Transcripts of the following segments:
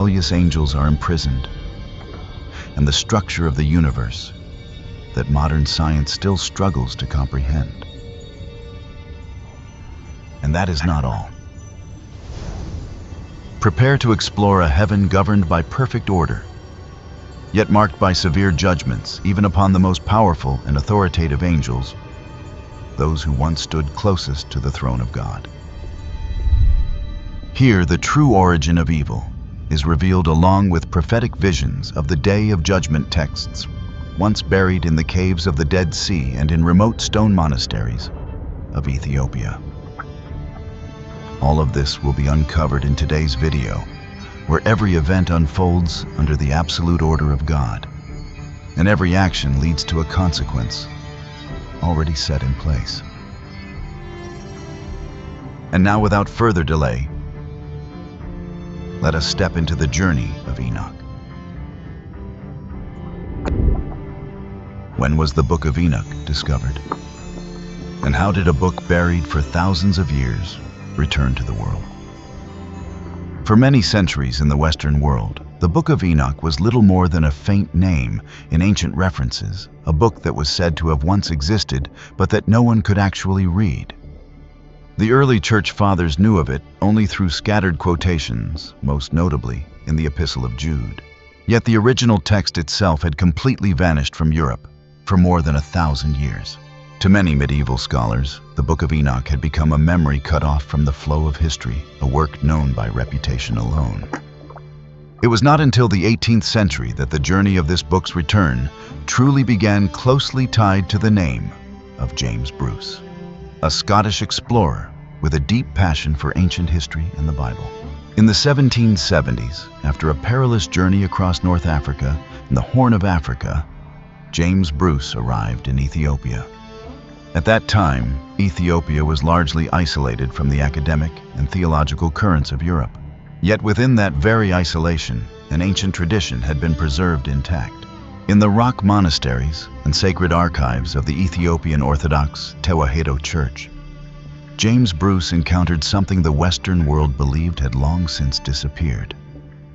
rebellious angels are imprisoned, and the structure of the universe that modern science still struggles to comprehend. And that is not all. Prepare to explore a heaven governed by perfect order, yet marked by severe judgments even upon the most powerful and authoritative angels, those who once stood closest to the throne of God. Here, the true origin of evil is revealed along with prophetic visions of the Day of Judgment texts, once buried in the caves of the Dead Sea and in remote stone monasteries of Ethiopia. All of this will be uncovered in today's video, where every event unfolds under the absolute order of God, and every action leads to a consequence already set in place. And now, without further delay, let us step into the journey of Enoch. When was the Book of Enoch discovered? And how did a book buried for thousands of years return to the world? For many centuries in the Western world, the Book of Enoch was little more than a faint name in ancient references, a book that was said to have once existed, but that no one could actually read. The early church fathers knew of it only through scattered quotations, most notably in the Epistle of Jude. Yet the original text itself had completely vanished from Europe for more than 1,000 years. To many medieval scholars, the Book of Enoch had become a memory cut off from the flow of history, a work known by reputation alone. It was not until the 18th century that the journey of this book's return truly began, closely tied to the name of James Bruce, a Scottish explorer with a deep passion for ancient history and the Bible. In the 1770s, after a perilous journey across North Africa and the Horn of Africa, James Bruce arrived in Ethiopia. At that time, Ethiopia was largely isolated from the academic and theological currents of Europe. Yet within that very isolation, an ancient tradition had been preserved intact. In the rock monasteries and sacred archives of the Ethiopian Orthodox Tewahedo Church, James Bruce encountered something the Western world believed had long since disappeared.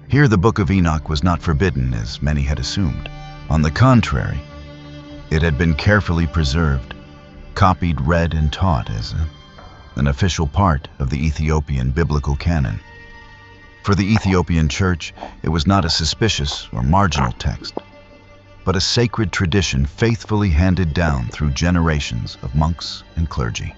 Here, the Book of Enoch was not forbidden, as many had assumed. On the contrary, it had been carefully preserved, copied, read, and taught as an official part of the Ethiopian biblical canon. For the Ethiopian Church, it was not a suspicious or marginal text, but a sacred tradition faithfully handed down through generations of monks and clergy.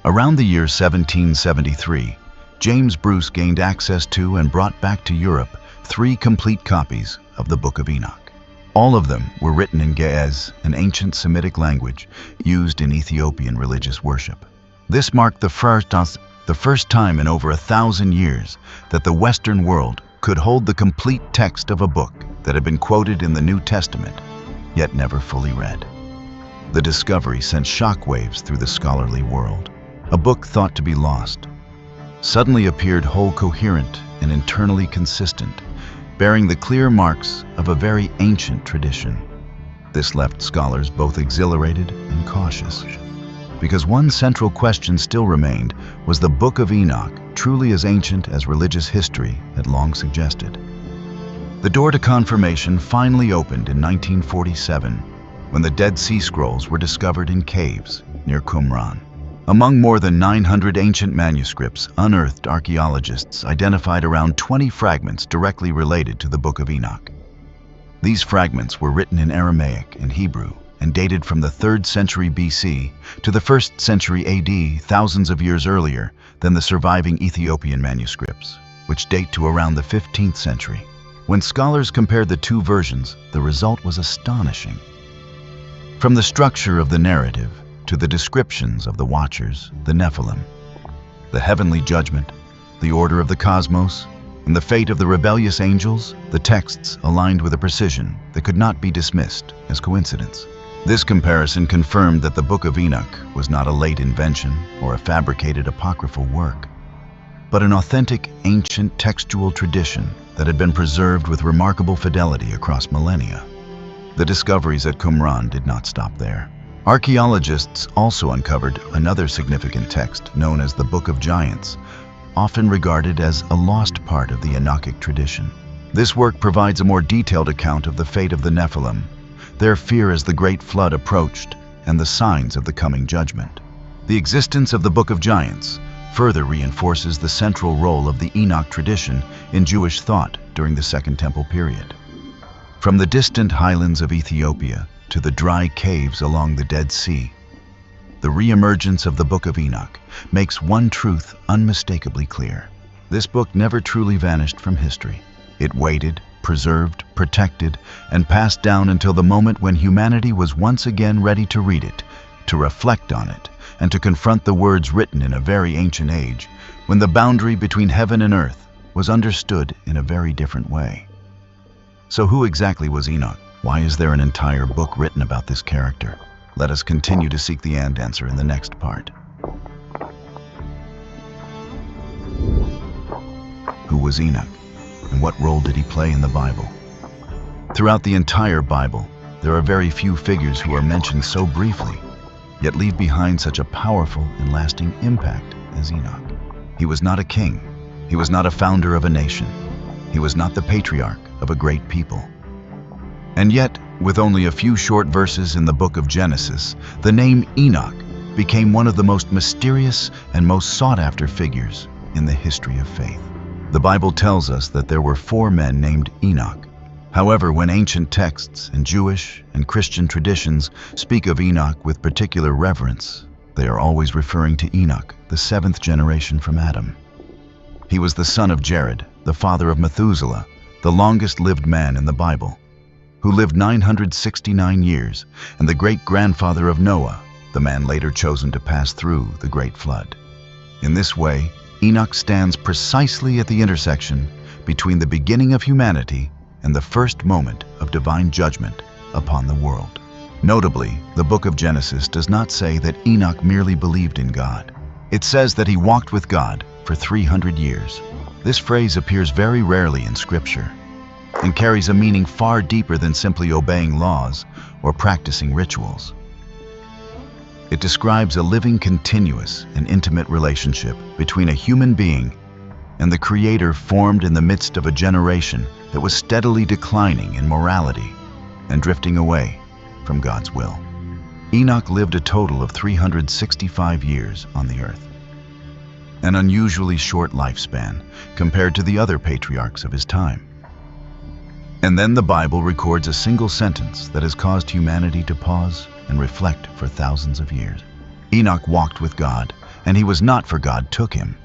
Around the year 1773, James Bruce gained access to and brought back to Europe 3 complete copies of the Book of Enoch. All of them were written in Ge'ez, an ancient Semitic language used in Ethiopian religious worship. This marked the first time in over 1,000 years that the Western world could hold the complete text of a book that had been quoted in the New Testament, yet never fully read. The discovery sent shockwaves through the scholarly world. A book thought to be lost suddenly appeared whole, coherent, and internally consistent, bearing the clear marks of a very ancient tradition. This left scholars both exhilarated and cautious, because one central question still remained: was the Book of Enoch truly as ancient as religious history had long suggested? The door to confirmation finally opened in 1947, when the Dead Sea Scrolls were discovered in caves near Qumran. Among more than 900 ancient manuscripts unearthed, archaeologists identified around 20 fragments directly related to the Book of Enoch. These fragments were written in Aramaic and Hebrew and dated from the 3rd century BC to the 1st century AD, thousands of years earlier than the surviving Ethiopian manuscripts, which date to around the 15th century. When scholars compared the 2 versions, the result was astonishing. From the structure of the narrative to the descriptions of the Watchers, the Nephilim, the heavenly judgment, the order of the cosmos, and the fate of the rebellious angels, the texts aligned with a precision that could not be dismissed as coincidence. This comparison confirmed that the Book of Enoch was not a late invention or a fabricated apocryphal work, but an authentic ancient textual tradition that had been preserved with remarkable fidelity across millennia. The discoveries at Qumran did not stop there. Archaeologists also uncovered another significant text known as the Book of Giants, often regarded as a lost part of the Enochic tradition. This work provides a more detailed account of the fate of the Nephilim, their fear as the Great Flood approached, and the signs of the coming judgment. The existence of the Book of Giants further reinforces the central role of the Enoch tradition in Jewish thought during the Second Temple period. From the distant highlands of Ethiopia to the dry caves along the Dead Sea, the re-emergence of the Book of Enoch makes one truth unmistakably clear. This book never truly vanished from history. It waited, preserved, protected, and passed down until the moment when humanity was once again ready to read it, to reflect on it, and to confront the words written in a very ancient age, when the boundary between heaven and earth was understood in a very different way. So who exactly was Enoch? Why is there an entire book written about this character? Let us continue to seek the answer in the next part. Who was Enoch, and what role did he play in the Bible? Throughout the entire Bible, there are very few figures who are mentioned so briefly, yet leave behind such a powerful and lasting impact as Enoch. He was not a king. He was not a founder of a nation. He was not the patriarch of a great people. And yet, with only a few short verses in the book of Genesis, the name Enoch became one of the most mysterious and most sought-after figures in the history of faith. The Bible tells us that there were 4 men named Enoch. However, when ancient texts and Jewish and Christian traditions speak of Enoch with particular reverence, they are always referring to Enoch, the 7th generation from Adam. He was the son of Jared, the father of Methuselah, the longest-lived man in the Bible, who lived 969 years, and the great-grandfather of Noah, the man later chosen to pass through the Great Flood. In this way, Enoch stands precisely at the intersection between the beginning of humanity and the first moment of divine judgment upon the world. Notably, the book of Genesis does not say that Enoch merely believed in God. It says that he walked with God for 300 years. This phrase appears very rarely in Scripture and carries a meaning far deeper than simply obeying laws or practicing rituals. It describes a living, continuous, and intimate relationship between a human being and the Creator, formed in the midst of a generation that was steadily declining in morality and drifting away from God's will. Enoch lived a total of 365 years on the earth, an unusually short lifespan compared to the other patriarchs of his time. And then the Bible records a single sentence that has caused humanity to pause and reflect for thousands of years. Enoch walked with God, and he was not, for God took him.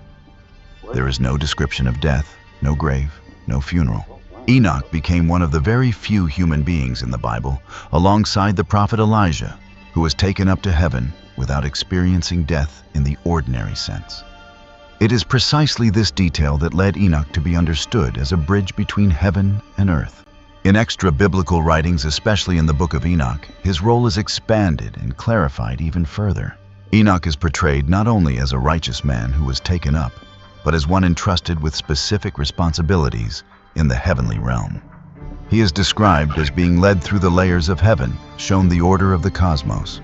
There is no description of death, no grave, no funeral. Enoch became one of the very few human beings in the Bible, alongside the prophet Elijah, who was taken up to heaven without experiencing death in the ordinary sense. It is precisely this detail that led Enoch to be understood as a bridge between heaven and earth. In extra-biblical writings, especially in the book of Enoch, his role is expanded and clarified even further. Enoch is portrayed not only as a righteous man who was taken up, but as one entrusted with specific responsibilities in the heavenly realm. He is described as being led through the layers of heaven, shown the order of the cosmos,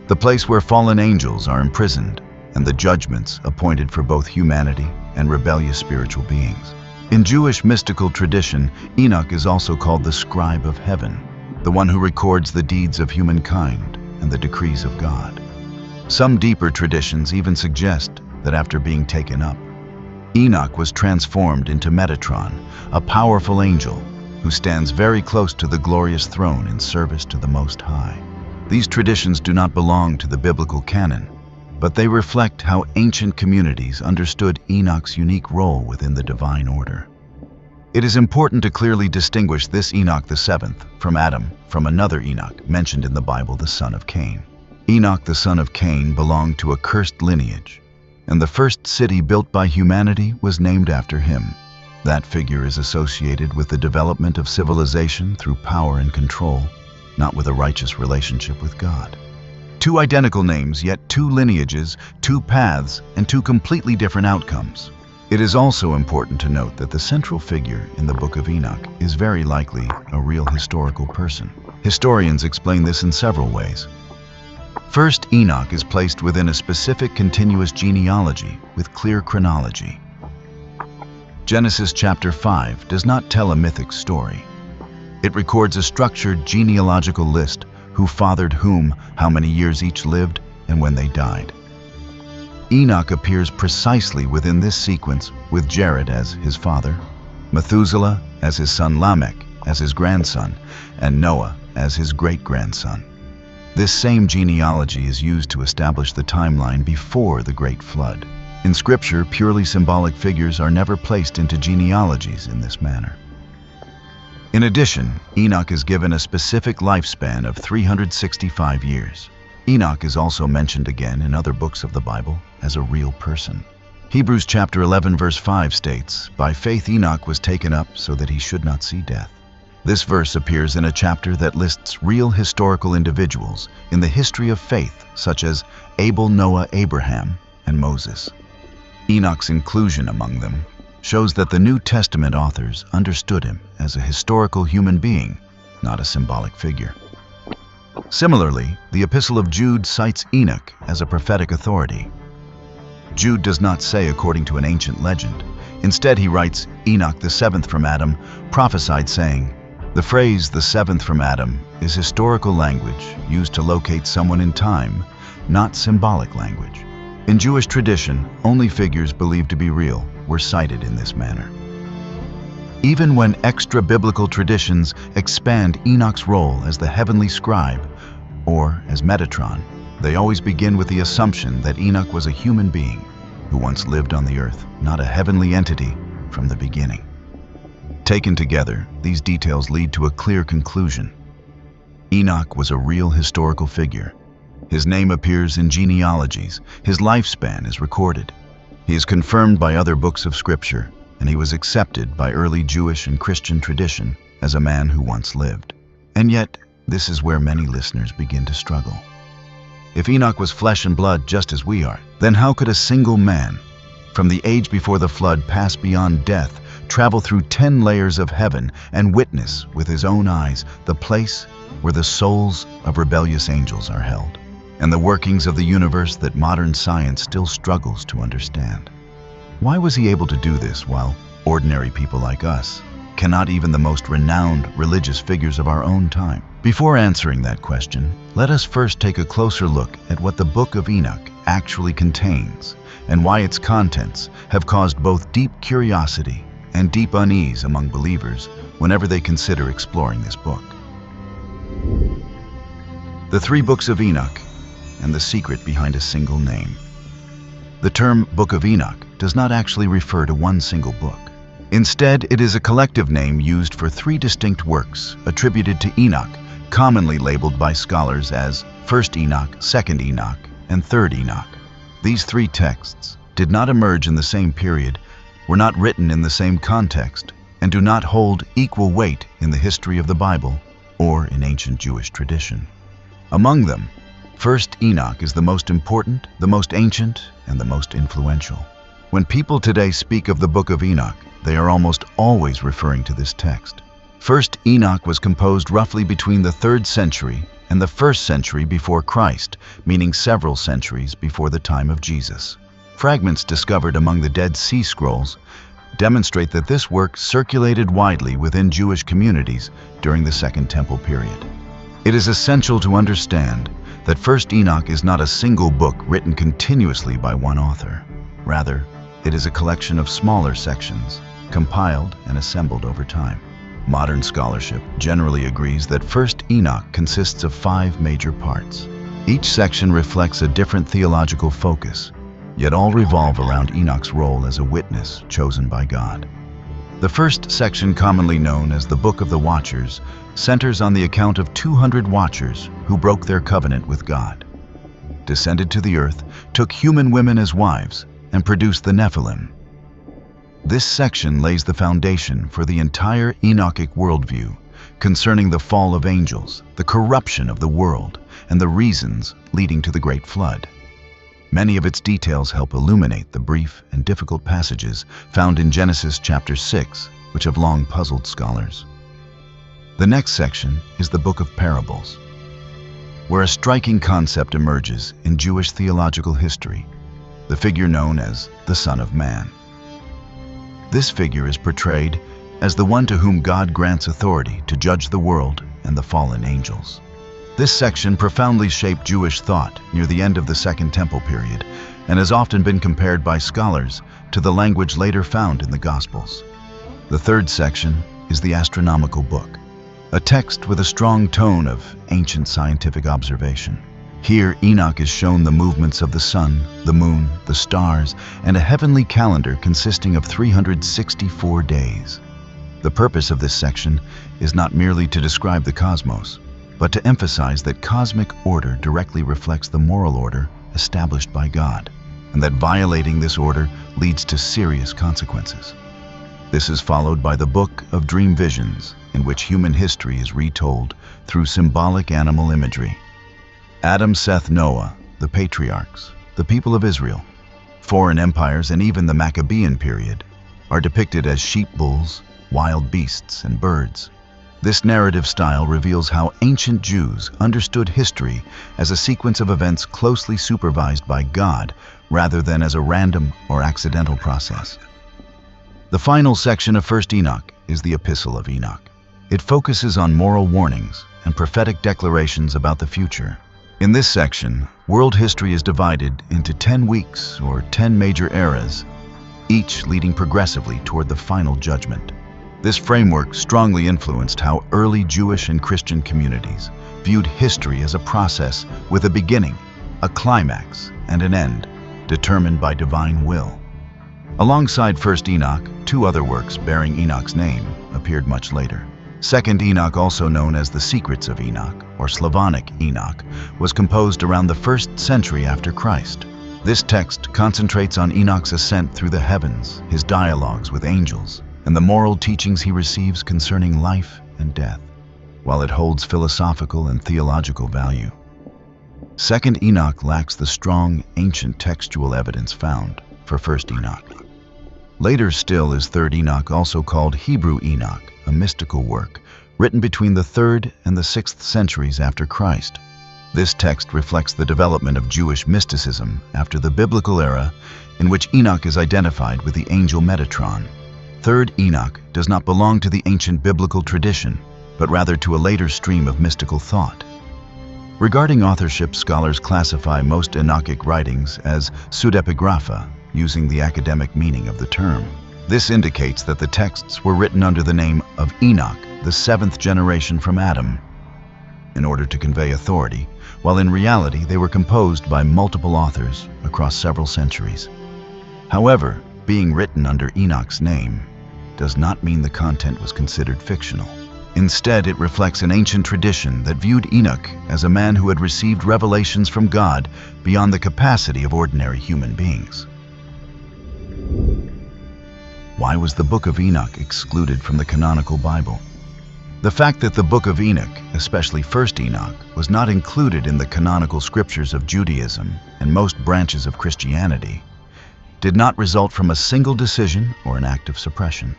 the place where fallen angels are imprisoned, and the judgments appointed for both humanity and rebellious spiritual beings. In Jewish mystical tradition, Enoch is also called the scribe of heaven, the one who records the deeds of humankind and the decrees of God. Some deeper traditions even suggest that after being taken up, Enoch was transformed into Metatron, a powerful angel who stands very close to the glorious throne in service to the Most High. These traditions do not belong to the biblical canon, but they reflect how ancient communities understood Enoch's unique role within the divine order. It is important to clearly distinguish this Enoch the 7th from Adam from another Enoch mentioned in the Bible, the son of Cain. Enoch the son of Cain belonged to a cursed lineage, and the first city built by humanity was named after him. That figure is associated with the development of civilization through power and control, not with a righteous relationship with God. 2 identical names, yet 2 lineages, 2 paths, and 2 completely different outcomes. It is also important to note that the central figure in the book of Enoch is very likely a real historical person. Historians explain this in several ways. First, Enoch is placed within a specific continuous genealogy with clear chronology. Genesis chapter 5 does not tell a mythic story. It records a structured genealogical list: who fathered whom, how many years each lived, and when they died. Enoch appears precisely within this sequence, with Jared as his father, Methuselah as his son Lamech as his grandson, and Noah as his great-grandson. This same genealogy is used to establish the timeline before the Great Flood. In Scripture, purely symbolic figures are never placed into genealogies in this manner. In addition, Enoch is given a specific lifespan of 365 years. Enoch is also mentioned again in other books of the Bible as a real person. Hebrews chapter 11 verse 5 states, "By faith Enoch was taken up so that he should not see death." This verse appears in a chapter that lists real historical individuals in the history of faith, such as Abel, Noah, Abraham, and Moses. Enoch's inclusion among them shows that the New Testament authors understood him as a historical human being, not a symbolic figure. Similarly, the Epistle of Jude cites Enoch as a prophetic authority. Jude does not say according to an ancient legend. Instead, he writes, "Enoch, the seventh from Adam, prophesied, saying." The phrase, "the seventh from Adam," is historical language used to locate someone in time, not symbolic language. In Jewish tradition, only figures believed to be real were cited in this manner. Even when extra-biblical traditions expand Enoch's role as the heavenly scribe, or as Metatron, they always begin with the assumption that Enoch was a human being who once lived on the earth, not a heavenly entity from the beginning. Taken together, these details lead to a clear conclusion. Enoch was a real historical figure. His name appears in genealogies. His lifespan is recorded. He is confirmed by other books of Scripture, and he was accepted by early Jewish and Christian tradition as a man who once lived. And yet, this is where many listeners begin to struggle. If Enoch was flesh and blood just as we are, then how could a single man, from the age before the flood, pass beyond death, travel through 10 layers of heaven, and witness with his own eyes the place where the souls of rebellious angels are held, and the workings of the universe that modern science still struggles to understand? Why was he able to do this while ordinary people like us cannot, even the most renowned religious figures of our own time? Before answering that question, let us first take a closer look at what the Book of Enoch actually contains, and why its contents have caused both deep curiosity and deep unease among believers whenever they consider exploring this book. The 3 books of Enoch and the secret behind a single name. The term Book of Enoch does not actually refer to one single book. Instead, it is a collective name used for 3 distinct works attributed to Enoch, commonly labeled by scholars as First Enoch, Second Enoch, and Third Enoch. These 3 texts did not emerge in the same period, were not written in the same context, and do not hold equal weight in the history of the Bible or in ancient Jewish tradition. Among them, First Enoch is the most important, the most ancient, and the most influential. When people today speak of the Book of Enoch, they are almost always referring to this text. First Enoch was composed roughly between the 3rd century and the 1st century before Christ, meaning several centuries before the time of Jesus. Fragments discovered among the Dead Sea Scrolls demonstrate that this work circulated widely within Jewish communities during the Second Temple period. It is essential to understand that First Enoch is not a single book written continuously by one author. Rather, it is a collection of smaller sections, compiled and assembled over time. Modern scholarship generally agrees that First Enoch consists of 5 major parts. Each section reflects a different theological focus, yet all revolve around Enoch's role as a witness chosen by God. The first section, commonly known as the Book of the Watchers, centers on the account of 200 watchers who broke their covenant with God, descended to the earth, took human women as wives, and produced the Nephilim. This section lays the foundation for the entire Enochic worldview concerning the fall of angels, the corruption of the world, and the reasons leading to the Great Flood. Many of its details help illuminate the brief and difficult passages found in Genesis chapter 6, which have long puzzled scholars. The next section is the Book of Parables, where a striking concept emerges in Jewish theological history, the figure known as the Son of Man. This figure is portrayed as the one to whom God grants authority to judge the world and the fallen angels. This section profoundly shaped Jewish thought near the end of the Second Temple period and has often been compared by scholars to the language later found in the Gospels. The third section is the astronomical book, a text with a strong tone of ancient scientific observation. Here, Enoch is shown the movements of the sun, the moon, the stars, and a heavenly calendar consisting of 364 days. The purpose of this section is not merely to describe the cosmos, but to emphasize that cosmic order directly reflects the moral order established by God, and that violating this order leads to serious consequences. This is followed by the Book of Dream Visions, in which human history is retold through symbolic animal imagery. Adam, Seth, Noah, the patriarchs, the people of Israel, foreign empires, and even the Maccabean period are depicted as sheep bulls, wild beasts, and birds. This narrative style reveals how ancient Jews understood history as a sequence of events closely supervised by God rather than as a random or accidental process. The final section of 1st Enoch is the Epistle of Enoch. It focuses on moral warnings and prophetic declarations about the future. In this section, world history is divided into 10 weeks or 10 major eras, each leading progressively toward the final judgment. This framework strongly influenced how early Jewish and Christian communities viewed history as a process with a beginning, a climax, and an end, determined by divine will. Alongside 1st Enoch, 2 other works bearing Enoch's name appeared much later. 2nd Enoch, also known as the Secrets of Enoch, or Slavonic Enoch, was composed around the 1st century after Christ. This text concentrates on Enoch's ascent through the heavens, his dialogues with angels, and the moral teachings he receives concerning life and death, while it holds philosophical and theological value. 2nd Enoch lacks the strong, ancient textual evidence found for 1st Enoch. Later still is 3rd Enoch, also called Hebrew Enoch, a mystical work written between the 3rd and the 6th centuries after Christ. This text reflects the development of Jewish mysticism after the biblical era, in which Enoch is identified with the angel Metatron. 3rd Enoch does not belong to the ancient biblical tradition, but rather to a later stream of mystical thought. Regarding authorship, scholars classify most Enochic writings as pseudepigrapha, using the academic meaning of the term. This indicates that the texts were written under the name of Enoch, the 7th generation from Adam, in order to convey authority, while in reality they were composed by multiple authors across several centuries. However, being written under Enoch's name does not mean the content was considered fictional. Instead, it reflects an ancient tradition that viewed Enoch as a man who had received revelations from God beyond the capacity of ordinary human beings. Why was the Book of Enoch excluded from the canonical Bible? The fact that the Book of Enoch, especially 1st Enoch, was not included in the canonical scriptures of Judaism and most branches of Christianity did not result from a single decision or an act of suppression.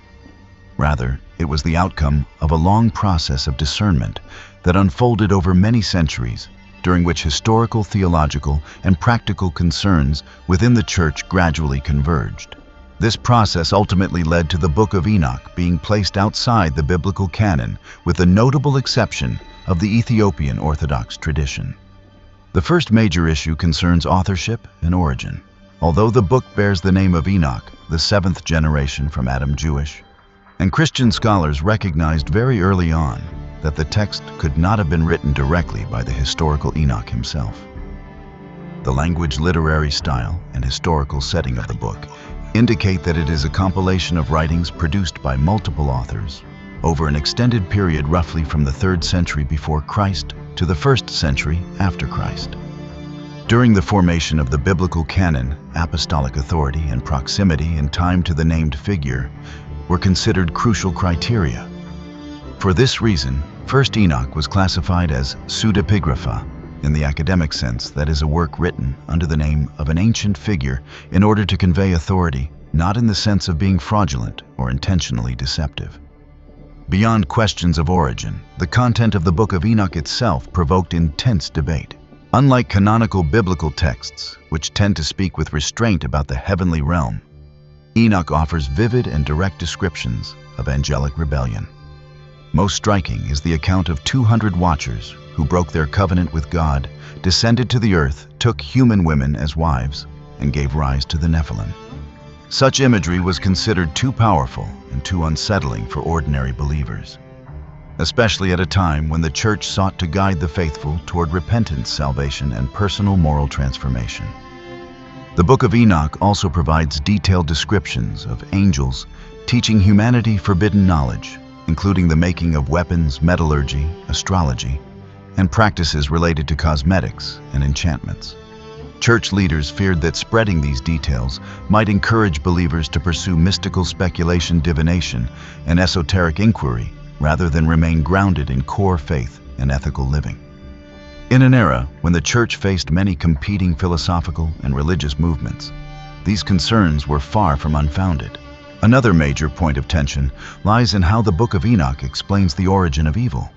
Rather, it was the outcome of a long process of discernment that unfolded over many centuries, during which historical, theological, and practical concerns within the Church gradually converged. This process ultimately led to the Book of Enoch being placed outside the biblical canon, with the notable exception of the Ethiopian Orthodox tradition. The first major issue concerns authorship and origin. Although the book bears the name of Enoch, the 7th generation from Adam, Jewish, and Christian scholars recognized very early on that the text could not have been written directly by the historical Enoch himself. The language, literary style, and historical setting of the book indicate that it is a compilation of writings produced by multiple authors over an extended period roughly from the 3rd century before Christ to the 1st century after Christ. During the formation of the biblical canon, apostolic authority and proximity in time to the named figure were considered crucial criteria. For this reason, 1st Enoch was classified as pseudepigrapha in the academic sense, that is, a work written under the name of an ancient figure in order to convey authority, not in the sense of being fraudulent or intentionally deceptive. Beyond questions of origin, the content of the Book of Enoch itself provoked intense debate. Unlike canonical biblical texts, which tend to speak with restraint about the heavenly realm, Enoch offers vivid and direct descriptions of angelic rebellion. Most striking is the account of 200 watchers who broke their covenant with God, descended to the earth, took human women as wives, and gave rise to the Nephilim. Such imagery was considered too powerful and too unsettling for ordinary believers, especially at a time when the church sought to guide the faithful toward repentance, salvation, and personal moral transformation. The Book of Enoch also provides detailed descriptions of angels teaching humanity forbidden knowledge, including the making of weapons, metallurgy, astrology, and practices related to cosmetics and enchantments. Church leaders feared that spreading these details might encourage believers to pursue mystical speculation, divination, and esoteric inquiry, rather than remain grounded in core faith and ethical living. In an era when the church faced many competing philosophical and religious movements, these concerns were far from unfounded. Another major point of tension lies in how the Book of Enoch explains the origin of evil.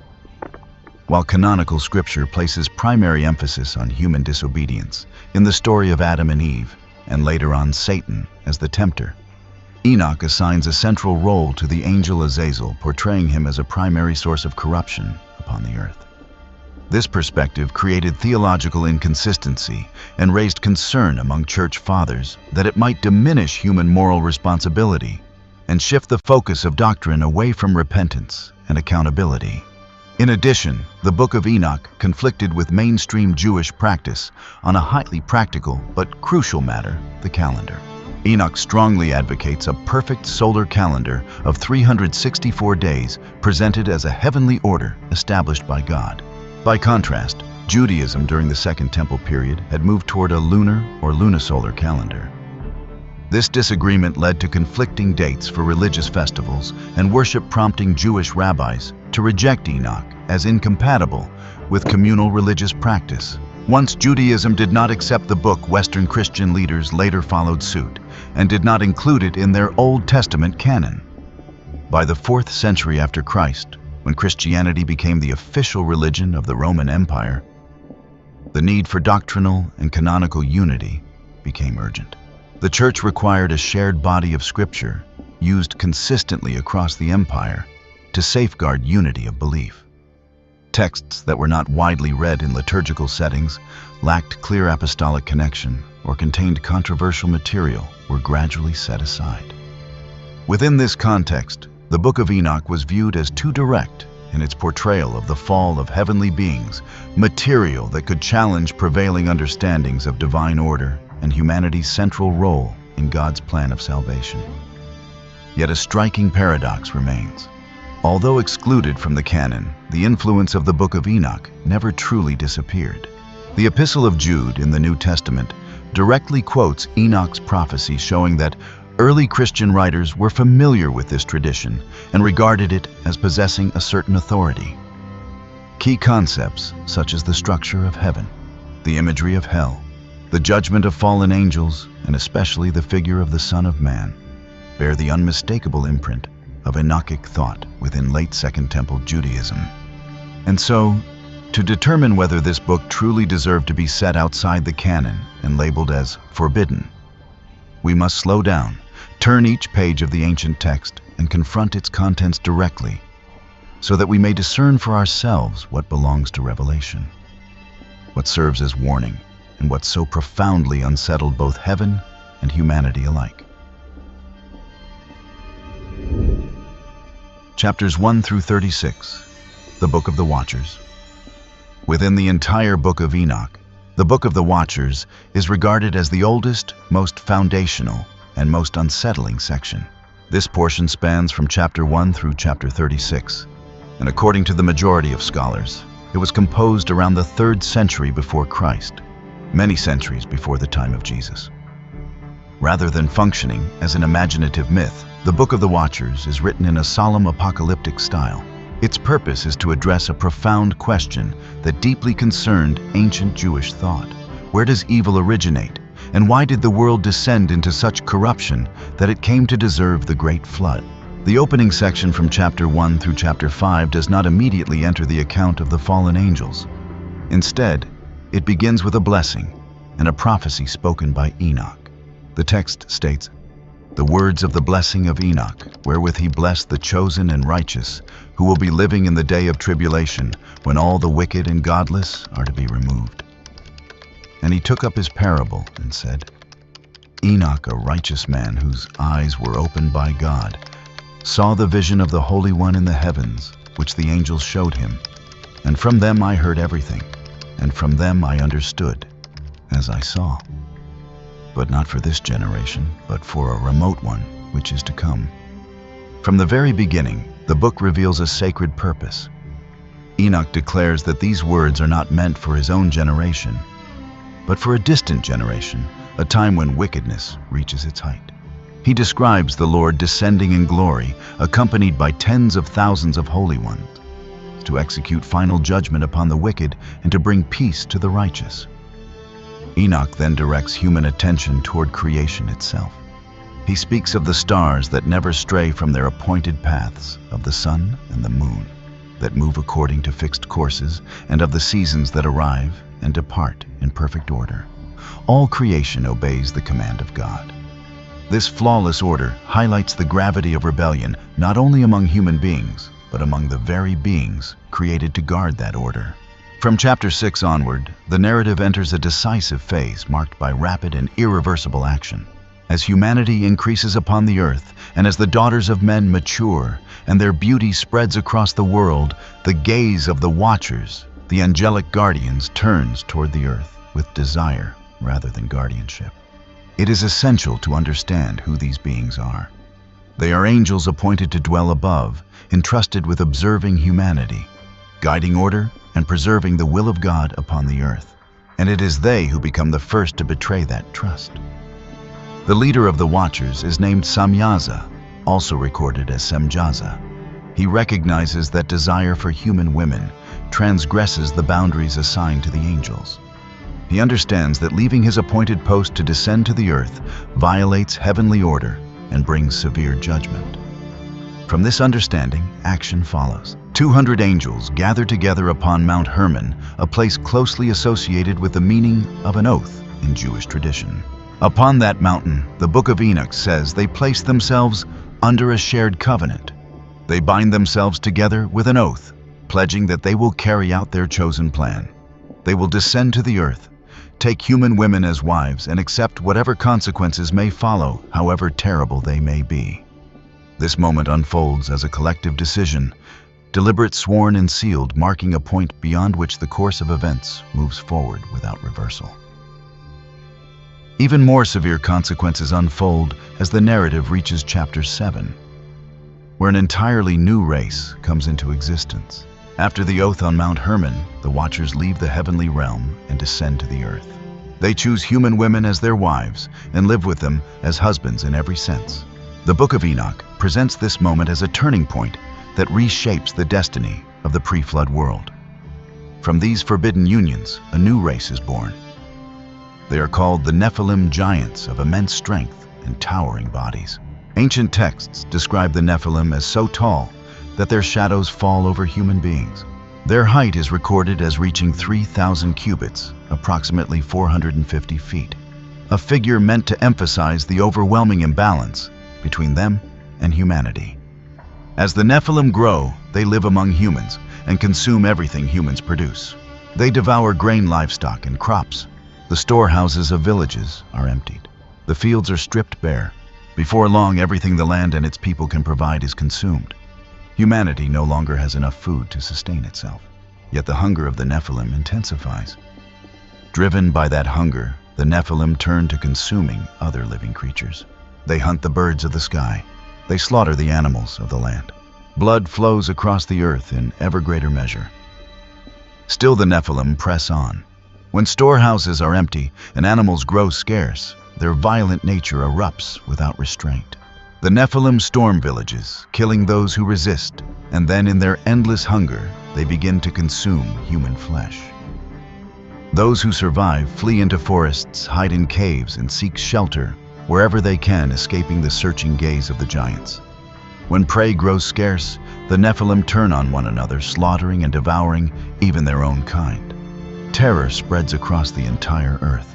While canonical scripture places primary emphasis on human disobedience in the story of Adam and Eve, and later on Satan as the tempter, Enoch assigns a central role to the angel Azazel, portraying him as a primary source of corruption upon the earth. This perspective created theological inconsistency and raised concern among church fathers that it might diminish human moral responsibility and shift the focus of doctrine away from repentance and accountability. In addition, the Book of Enoch conflicted with mainstream Jewish practice on a highly practical but crucial matter, the calendar. Enoch strongly advocates a perfect solar calendar of 364 days presented as a heavenly order established by God. By contrast, Judaism during the Second Temple period had moved toward a lunar or lunisolar calendar. This disagreement led to conflicting dates for religious festivals and worship, prompting Jewish rabbis to reject Enoch as incompatible with communal religious practice. Once Judaism did not accept the book, Western Christian leaders later followed suit and did not include it in their Old Testament canon. By the 4th century after Christ, when Christianity became the official religion of the Roman Empire, the need for doctrinal and canonical unity became urgent. The Church required a shared body of scripture used consistently across the empire to safeguard unity of belief. Texts that were not widely read in liturgical settings, lacked clear apostolic connection, or contained controversial material were gradually set aside. Within this context, the Book of Enoch was viewed as too direct in its portrayal of the fall of heavenly beings, material that could challenge prevailing understandings of divine order and humanity's central role in God's plan of salvation. Yet a striking paradox remains. Although excluded from the canon, the influence of the Book of Enoch never truly disappeared. The Epistle of Jude in the New Testament directly quotes Enoch's prophecy, showing that early Christian writers were familiar with this tradition and regarded it as possessing a certain authority. Key concepts such as the structure of heaven, the imagery of hell, the judgment of fallen angels, and especially the figure of the Son of Man, bear the unmistakable imprint of Enochic thought within late Second Temple Judaism. And so, to determine whether this book truly deserved to be set outside the canon and labeled as forbidden, we must slow down, turn each page of the ancient text, and confront its contents directly, so that we may discern for ourselves what belongs to revelation, what serves as warning, and what so profoundly unsettled both heaven and humanity alike. Chapters 1 through 36, the Book of the Watchers. Within the entire Book of Enoch, the Book of the Watchers is regarded as the oldest, most foundational, and most unsettling section. This portion spans from chapter 1 through chapter 36, and according to the majority of scholars, it was composed around the 3rd century before Christ, many centuries before the time of Jesus. Rather than functioning as an imaginative myth, the Book of the Watchers is written in a solemn apocalyptic style. Its purpose is to address a profound question that deeply concerned ancient Jewish thought. Where does evil originate, and why did the world descend into such corruption that it came to deserve the Great Flood? The opening section from chapter 1 through chapter 5 does not immediately enter the account of the fallen angels. Instead, it begins with a blessing and a prophecy spoken by Enoch. The text states, the words of the blessing of Enoch, wherewith he blessed the chosen and righteous, who will be living in the day of tribulation, when all the wicked and godless are to be removed. And he took up his parable and said, Enoch, a righteous man whose eyes were opened by God, saw the vision of the Holy One in the heavens, which the angels showed him. And from them I heard everything, and from them I understood, as I saw. But not for this generation, but for a remote one, which is to come. From the very beginning, the book reveals a sacred purpose. Enoch declares that these words are not meant for his own generation, but for a distant generation, a time when wickedness reaches its height. He describes the Lord descending in glory, accompanied by tens of thousands of holy ones, to execute final judgment upon the wicked and to bring peace to the righteous. Enoch then directs human attention toward creation itself. He speaks of the stars that never stray from their appointed paths, of the sun and the moon that move according to fixed courses, and of the seasons that arrive and depart in perfect order. All creation obeys the command of God. This flawless order highlights the gravity of rebellion not only among human beings, but among the very beings created to guard that order. From chapter 6 onward, the narrative enters a decisive phase marked by rapid and irreversible action. As humanity increases upon the earth, and as the daughters of men mature, and their beauty spreads across the world, the gaze of the watchers, the angelic guardians, turns toward the earth with desire rather than guardianship. It is essential to understand who these beings are. They are angels appointed to dwell above, entrusted with observing humanity, guiding order, and preserving the will of God upon the earth. And it is they who become the first to betray that trust. The leader of the Watchers is named Samyaza, also recorded as Semjaza. He recognizes that desire for human women transgresses the boundaries assigned to the angels. He understands that leaving his appointed post to descend to the earth violates heavenly order and brings severe judgment. From this understanding, action follows. 200 angels gather together upon Mount Hermon, a place closely associated with the meaning of an oath in Jewish tradition. Upon that mountain, the Book of Enoch says they place themselves under a shared covenant. They bind themselves together with an oath, pledging that they will carry out their chosen plan. They will descend to the earth, take human women as wives, and accept whatever consequences may follow, however terrible they may be. This moment unfolds as a collective decision, deliberate, sworn, and sealed, marking a point beyond which the course of events moves forward without reversal. Even more severe consequences unfold as the narrative reaches chapter 7, where an entirely new race comes into existence. After the oath on Mount Hermon, the Watchers leave the heavenly realm and descend to the earth. They choose human women as their wives and live with them as husbands in every sense. The Book of Enoch presents this moment as a turning point that reshapes the destiny of the pre-flood world. From these forbidden unions, a new race is born. They are called the Nephilim, giants of immense strength and towering bodies. Ancient texts describe the Nephilim as so tall that their shadows fall over human beings. Their height is recorded as reaching 3,000 cubits, approximately 450 feet, a figure meant to emphasize the overwhelming imbalance between them and humanity. As the Nephilim grow, they live among humans and consume everything humans produce. They devour grain, livestock, and crops. The storehouses of villages are emptied. The fields are stripped bare. Before long, everything the land and its people can provide is consumed. Humanity no longer has enough food to sustain itself. Yet the hunger of the Nephilim intensifies. Driven by that hunger, the Nephilim turn to consuming other living creatures. They hunt the birds of the sky. They slaughter the animals of the land. Blood flows across the earth in ever greater measure. Still the Nephilim press on. When storehouses are empty and animals grow scarce, their violent nature erupts without restraint. The Nephilim storm villages, killing those who resist, and then in their endless hunger, they begin to consume human flesh. Those who survive flee into forests, hide in caves, and seek shelter wherever they can, escaping the searching gaze of the giants. When prey grows scarce, the Nephilim turn on one another, slaughtering and devouring even their own kind. Terror spreads across the entire earth.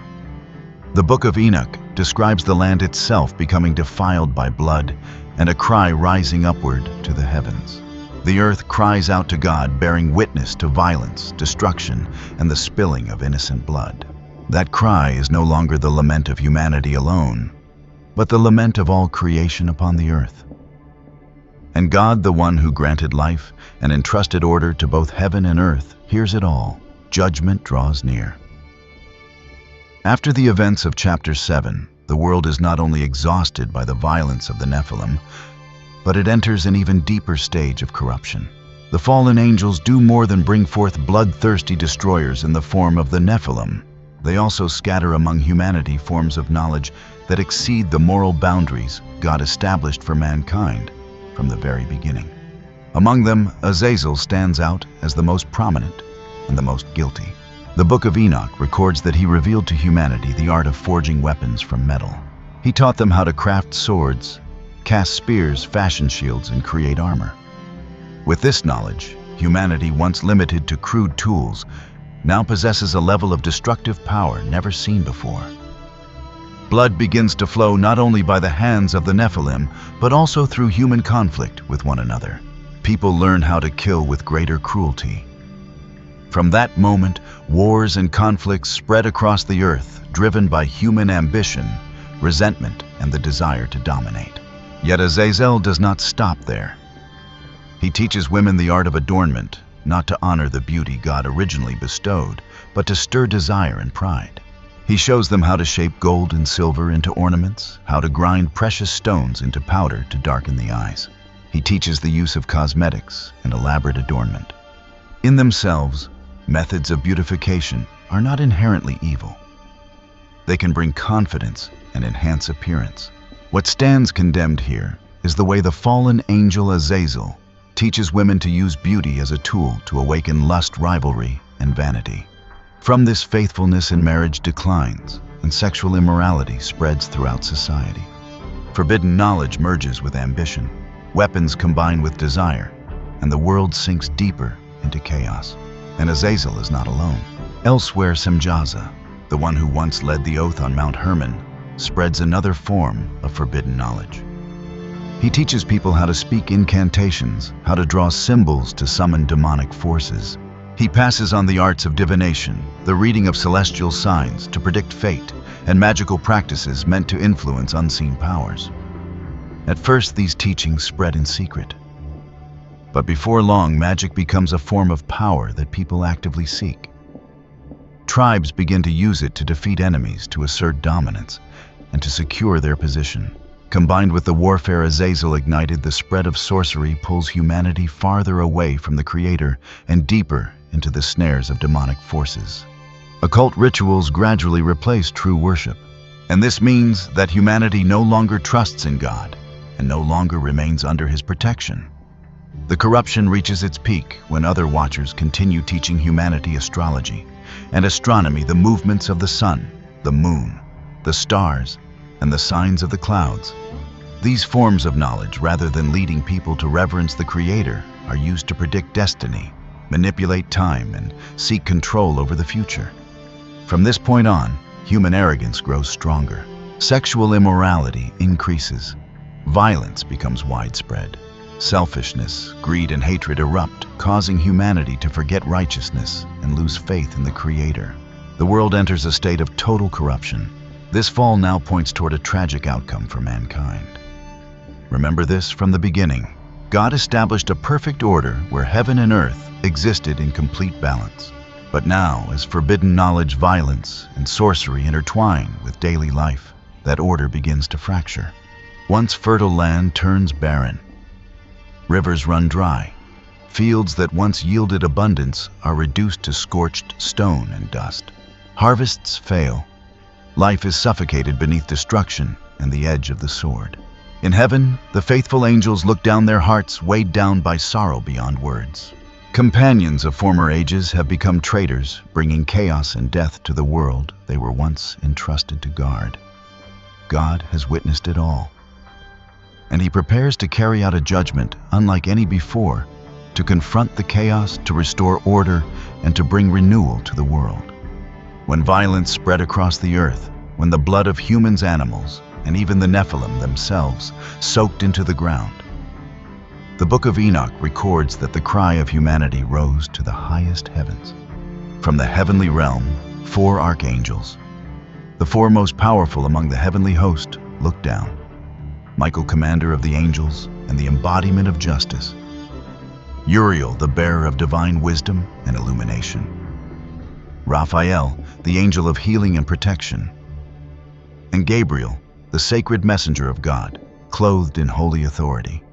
The Book of Enoch describes the land itself becoming defiled by blood and a cry rising upward to the heavens. The earth cries out to God, bearing witness to violence, destruction, and the spilling of innocent blood. That cry is no longer the lament of humanity alone, but the lament of all creation upon the earth. And God, the one who granted life and entrusted order to both heaven and earth, hears it all. Judgment draws near. After the events of chapter 7, the world is not only exhausted by the violence of the Nephilim, but it enters an even deeper stage of corruption. The fallen angels do more than bring forth bloodthirsty destroyers in the form of the Nephilim. They also scatter among humanity forms of knowledge that exceed the moral boundaries God established for mankind from the very beginning. Among them, Azazel stands out as the most prominent and the most guilty. The Book of Enoch records that he revealed to humanity the art of forging weapons from metal. He taught them how to craft swords, cast spears, fashion shields, and create armor. With this knowledge, humanity, once limited to crude tools, now possesses a level of destructive power never seen before. Blood begins to flow not only by the hands of the Nephilim, but also through human conflict with one another. People learn how to kill with greater cruelty. From that moment, wars and conflicts spread across the earth, driven by human ambition, resentment, and the desire to dominate. Yet Azazel does not stop there. He teaches women the art of adornment, not to honor the beauty God originally bestowed, but to stir desire and pride. He shows them how to shape gold and silver into ornaments, how to grind precious stones into powder to darken the eyes. He teaches the use of cosmetics and elaborate adornment. In themselves, methods of beautification are not inherently evil. They can bring confidence and enhance appearance. What stands condemned here is the way the fallen angel Azazel teaches women to use beauty as a tool to awaken lust, rivalry, and vanity. From this, faithfulness in marriage declines, and sexual immorality spreads throughout society. Forbidden knowledge merges with ambition, weapons combine with desire, and the world sinks deeper into chaos. And Azazel is not alone. Elsewhere, Semjaza, the one who once led the oath on Mount Hermon, spreads another form of forbidden knowledge. He teaches people how to speak incantations, how to draw symbols to summon demonic forces. He passes on the arts of divination, the reading of celestial signs to predict fate, and magical practices meant to influence unseen powers. At first, these teachings spread in secret. But before long, magic becomes a form of power that people actively seek. Tribes begin to use it to defeat enemies, to assert dominance, and to secure their position. Combined with the warfare Azazel ignited, the spread of sorcery pulls humanity farther away from the Creator and deeper into the snares of demonic forces. Occult rituals gradually replace true worship, and this means that humanity no longer trusts in God and no longer remains under His protection. The corruption reaches its peak when other watchers continue teaching humanity astrology and astronomy, the movements of the sun, the moon, the stars, and the signs of the clouds. These forms of knowledge, rather than leading people to reverence the Creator, are used to predict destiny, manipulate time, and seek control over the future. From this point on, human arrogance grows stronger. Sexual immorality increases. Violence becomes widespread. Selfishness, greed, and hatred erupt, causing humanity to forget righteousness and lose faith in the Creator. The world enters a state of total corruption. This fall now points toward a tragic outcome for mankind. Remember this from the beginning. God established a perfect order where heaven and earth existed in complete balance. But now, as forbidden knowledge, violence, and sorcery intertwine with daily life, that order begins to fracture. Once fertile land turns barren. Rivers run dry. Fields that once yielded abundance are reduced to scorched stone and dust. Harvests fail. Life is suffocated beneath destruction and the edge of the sword. In heaven, the faithful angels look down, their hearts weighed down by sorrow beyond words. Companions of former ages have become traitors, bringing chaos and death to the world they were once entrusted to guard. God has witnessed it all, and He prepares to carry out a judgment unlike any before, to confront the chaos, to restore order, and to bring renewal to the world. When violence spread across the earth, when the blood of humans, animals, and even the Nephilim themselves soaked into the ground. The Book of Enoch records that the cry of humanity rose to the highest heavens. From the heavenly realm, 4 archangels, the 4 most powerful among the heavenly host, looked down. Michael, commander of the angels and the embodiment of justice. Uriel, the bearer of divine wisdom and illumination. Raphael, the angel of healing and protection. And Gabriel, the sacred messenger of God, clothed in holy authority.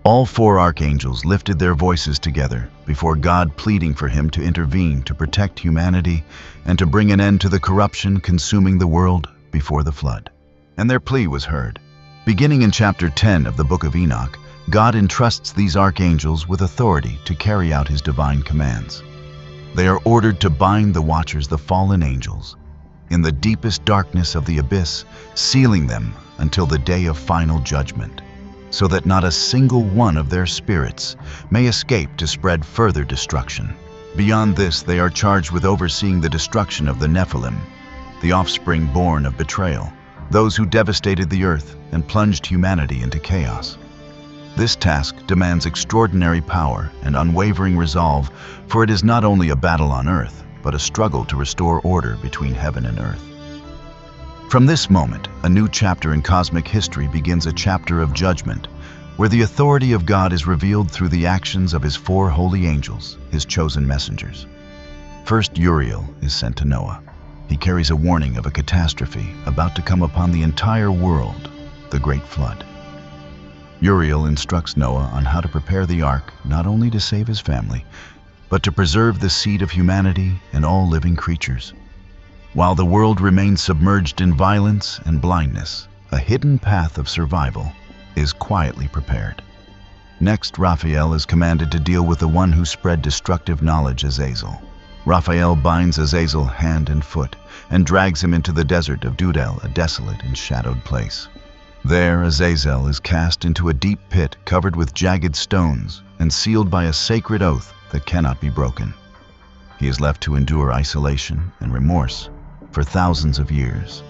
All 4 archangels lifted their voices together before God, pleading for him to intervene to protect humanity and to bring an end to the corruption consuming the world before the flood. And their plea was heard. Beginning in chapter 10 of the Book of Enoch, God entrusts these archangels with authority to carry out his divine commands. They are ordered to bind the watchers, the fallen angels, in the deepest darkness of the abyss, sealing them until the day of final judgment, so that not a single one of their spirits may escape to spread further destruction. Beyond this, they are charged with overseeing the destruction of the Nephilim, the offspring born of betrayal, those who devastated the earth and plunged humanity into chaos. This task demands extraordinary power and unwavering resolve, for it is not only a battle on earth, but a struggle to restore order between heaven and earth. From this moment, a new chapter in cosmic history begins, a chapter of judgment, where the authority of God is revealed through the actions of his 4 holy angels, his chosen messengers. First, Uriel is sent to Noah. He carries a warning of a catastrophe about to come upon the entire world, the Great Flood. Uriel instructs Noah on how to prepare the ark, not only to save his family, but to preserve the seed of humanity and all living creatures. While the world remains submerged in violence and blindness, a hidden path of survival is quietly prepared. Next, Raphael is commanded to deal with the one who spread destructive knowledge, Azazel. Raphael binds Azazel hand and foot and drags him into the desert of Dudel, a desolate and shadowed place. There, Azazel is cast into a deep pit covered with jagged stones and sealed by a sacred oath that cannot be broken. He is left to endure isolation and remorse for thousands of years,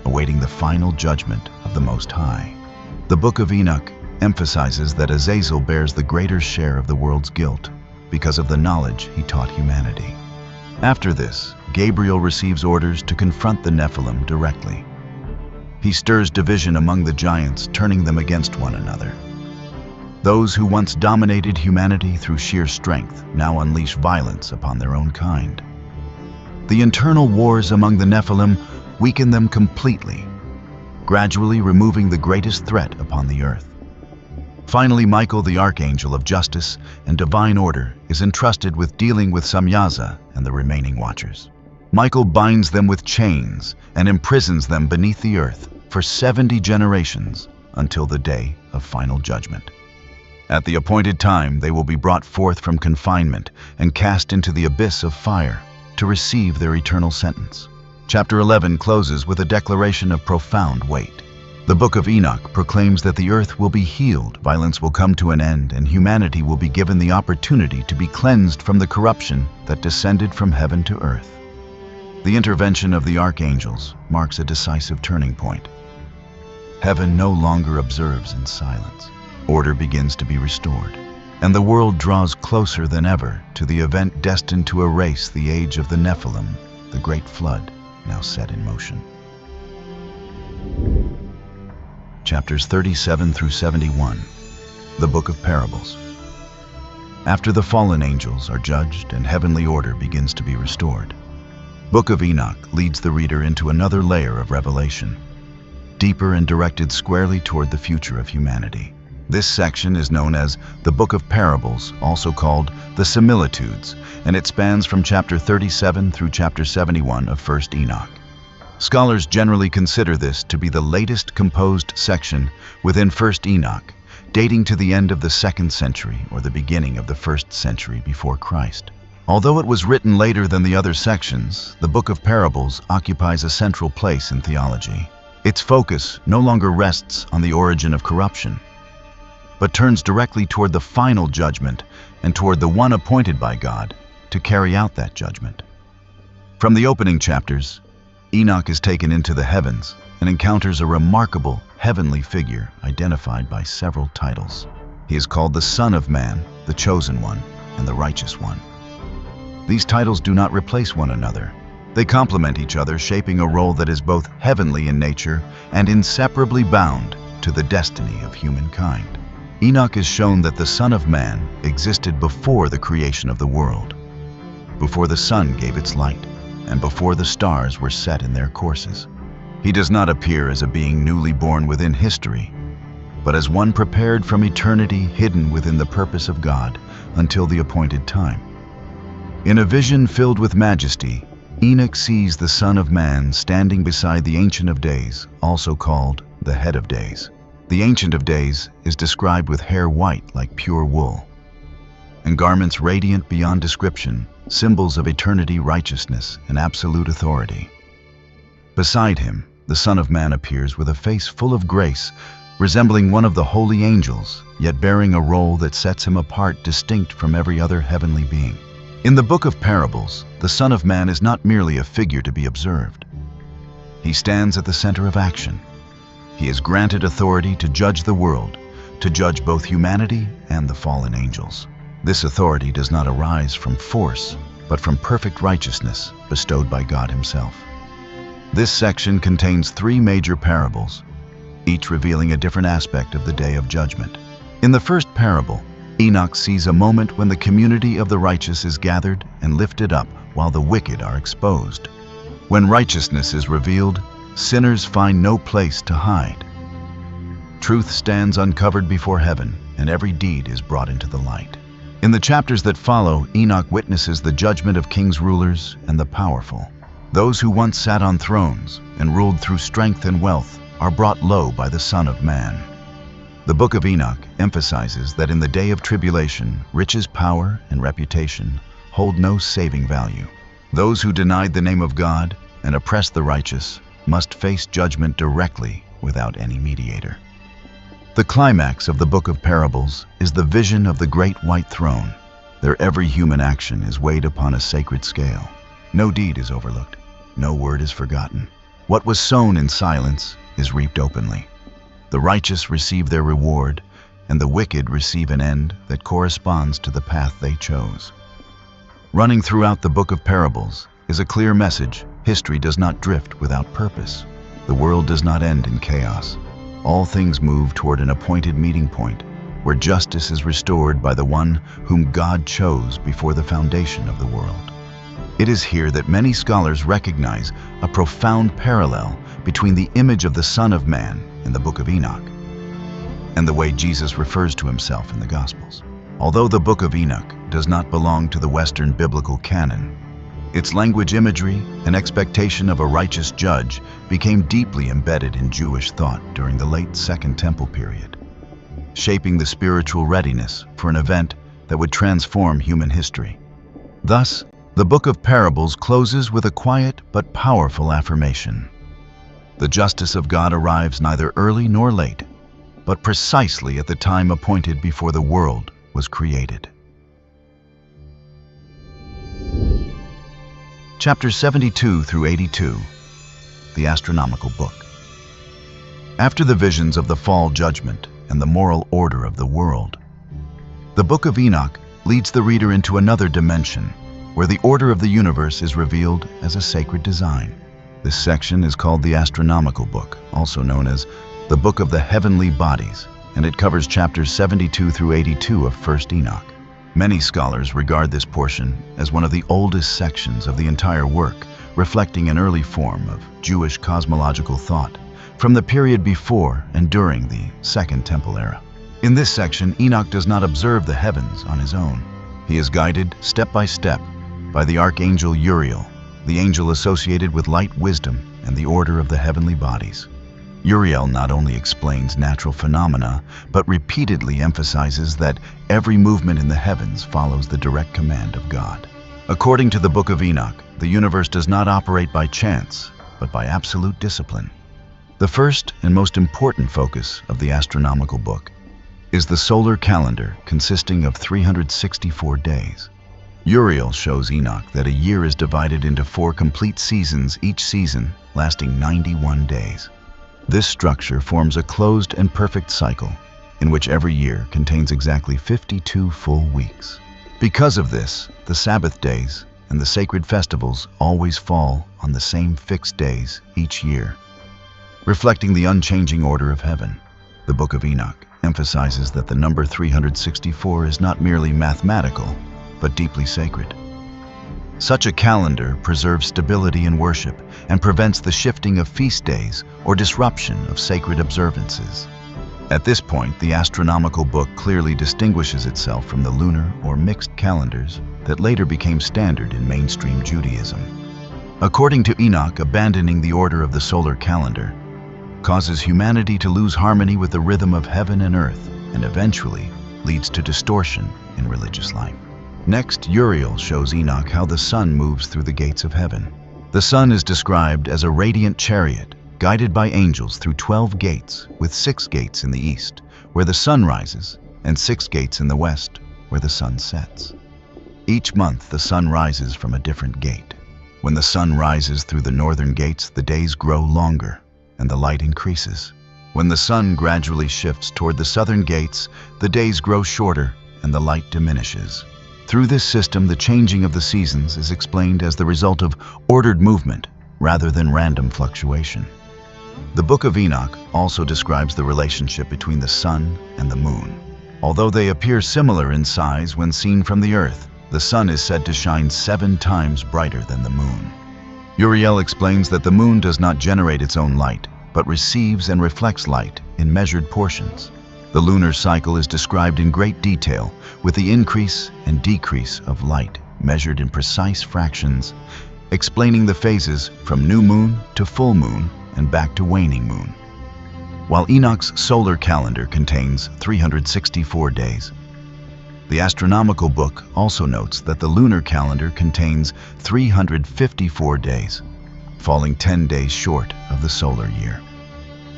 awaiting the final judgment of the Most High. The Book of Enoch emphasizes that Azazel bears the greater share of the world's guilt because of the knowledge he taught humanity. After this, Gabriel receives orders to confront the Nephilim directly. He stirs division among the giants, turning them against one another. Those who once dominated humanity through sheer strength now unleash violence upon their own kind. The internal wars among the Nephilim weaken them completely, gradually removing the greatest threat upon the earth. Finally, Michael, the archangel of justice and divine order, is entrusted with dealing with Samyaza and the remaining watchers. Michael binds them with chains and imprisons them beneath the earth for 70 generations until the day of final judgment. At the appointed time, they will be brought forth from confinement and cast into the abyss of fire to receive their eternal sentence. Chapter 11 closes with a declaration of profound weight. The Book of Enoch proclaims that the earth will be healed, violence will come to an end, and humanity will be given the opportunity to be cleansed from the corruption that descended from heaven to earth. The intervention of the archangels marks a decisive turning point. Heaven no longer observes in silence. Order begins to be restored, and the world draws closer than ever to the event destined to erase the age of the Nephilim, the Great Flood, now set in motion. Chapters 37 through 71, the Book of Parables. After the fallen angels are judged and heavenly order begins to be restored, Book of Enoch leads the reader into another layer of revelation, deeper and directed squarely toward the future of humanity. This section is known as the Book of Parables, also called the Similitudes, and it spans from chapter 37 through chapter 71 of 1st Enoch. Scholars generally consider this to be the latest composed section within 1st Enoch, dating to the end of the 2nd century or the beginning of the 1st century before Christ. Although it was written later than the other sections, the Book of Parables occupies a central place in theology. Its focus no longer rests on the origin of corruption, but turns directly toward the final judgment and toward the one appointed by God to carry out that judgment. From the opening chapters, Enoch is taken into the heavens and encounters a remarkable heavenly figure identified by several titles. He is called the Son of Man, the Chosen One, and the Righteous One. These titles do not replace one another. They complement each other, shaping a role that is both heavenly in nature and inseparably bound to the destiny of humankind. Enoch is shown that the Son of Man existed before the creation of the world, before the sun gave its light, and before the stars were set in their courses. He does not appear as a being newly born within history, but as one prepared from eternity, hidden within the purpose of God until the appointed time. In a vision filled with majesty, Enoch sees the Son of Man standing beside the Ancient of Days, also called the Head of Days. The Ancient of Days is described with hair white like pure wool, and garments radiant beyond description, symbols of eternity, righteousness, and absolute authority. Beside him, the Son of Man appears with a face full of grace, resembling one of the holy angels, yet bearing a role that sets him apart, distinct from every other heavenly being. In the Book of Parables, the Son of Man is not merely a figure to be observed. He stands at the center of action. He is granted authority to judge the world, to judge both humanity and the fallen angels. This authority does not arise from force, but from perfect righteousness bestowed by God Himself. This section contains 3 major parables, each revealing a different aspect of the day of judgment. In the first parable, Enoch sees a moment when the community of the righteous is gathered and lifted up while the wicked are exposed. When righteousness is revealed, sinners find no place to hide. Truth stands uncovered before heaven, and every deed is brought into the light. In the chapters that follow, Enoch witnesses the judgment of kings, rulers, and the powerful. Those who once sat on thrones and ruled through strength and wealth are brought low by the Son of Man. The Book of Enoch emphasizes that in the day of tribulation, riches, power, and reputation hold no saving value. Those who denied the name of God and oppressed the righteous must face judgment directly without any mediator. The climax of the Book of Parables is the vision of the great white throne. There every human action is weighed upon a sacred scale. No deed is overlooked. No word is forgotten. What was sown in silence is reaped openly. The righteous receive their reward, and the wicked receive an end that corresponds to the path they chose. Running throughout the Book of Parables is a clear message: history does not drift without purpose. The world does not end in chaos. All things move toward an appointed meeting point, where justice is restored by the one whom God chose before the foundation of the world. It is here that many scholars recognize a profound parallel between the image of the Son of Man in the Book of Enoch and the way Jesus refers to himself in the Gospels. Although the Book of Enoch does not belong to the Western biblical canon, its language, imagery, and expectation of a righteous judge became deeply embedded in Jewish thought during the late Second Temple period, shaping the spiritual readiness for an event that would transform human history. Thus, the Book of Parables closes with a quiet but powerful affirmation. The justice of God arrives neither early nor late, but precisely at the time appointed before the world was created. Chapters 72 through 82, the Astronomical Book. After the visions of the fall judgment and the moral order of the world, the Book of Enoch leads the reader into another dimension, where the order of the universe is revealed as a sacred design. This section is called the Astronomical Book, also known as the Book of the Heavenly Bodies, and it covers chapters 72 through 82 of 1st Enoch. Many scholars regard this portion as one of the oldest sections of the entire work, reflecting an early form of Jewish cosmological thought from the period before and during the Second Temple era. In this section, Enoch does not observe the heavens on his own. He is guided step by step by the archangel Uriel, the angel associated with light, wisdom, and the order of the heavenly bodies. Uriel not only explains natural phenomena, but repeatedly emphasizes that every movement in the heavens follows the direct command of God. According to the Book of Enoch, the universe does not operate by chance, but by absolute discipline. The first and most important focus of the astronomical book is the solar calendar, consisting of 364 days. Uriel shows Enoch that a year is divided into 4 complete seasons, each season lasting 91 days. This structure forms a closed and perfect cycle in which every year contains exactly 52 full weeks. Because of this, the Sabbath days and the sacred festivals always fall on the same fixed days each year, reflecting the unchanging order of heaven. The Book of Enoch emphasizes that the number 364 is not merely mathematical, but deeply sacred. Such a calendar preserves stability in worship and prevents the shifting of feast days or disruption of sacred observances. At this point, the astronomical book clearly distinguishes itself from the lunar or mixed calendars that later became standard in mainstream Judaism. According to Enoch, abandoning the order of the solar calendar causes humanity to lose harmony with the rhythm of heaven and earth, and eventually leads to distortion in religious life. Next, Uriel shows Enoch how the sun moves through the gates of heaven. The sun is described as a radiant chariot guided by angels through 12 gates, with 6 gates in the east, where the sun rises, and 6 gates in the west, where the sun sets. Each month, the sun rises from a different gate. When the sun rises through the northern gates, the days grow longer, and the light increases. When the sun gradually shifts toward the southern gates, the days grow shorter, and the light diminishes. Through this system, the changing of the seasons is explained as the result of ordered movement rather than random fluctuation. The Book of Enoch also describes the relationship between the sun and the moon. Although they appear similar in size when seen from the earth, the sun is said to shine 7 times brighter than the moon. Uriel explains that the moon does not generate its own light, but receives and reflects light in measured portions. The lunar cycle is described in great detail, with the increase and decrease of light measured in precise fractions, explaining the phases from new moon to full moon and back to waning moon. While Enoch's solar calendar contains 364 days, the astronomical book also notes that the lunar calendar contains 354 days, falling 10 days short of the solar year.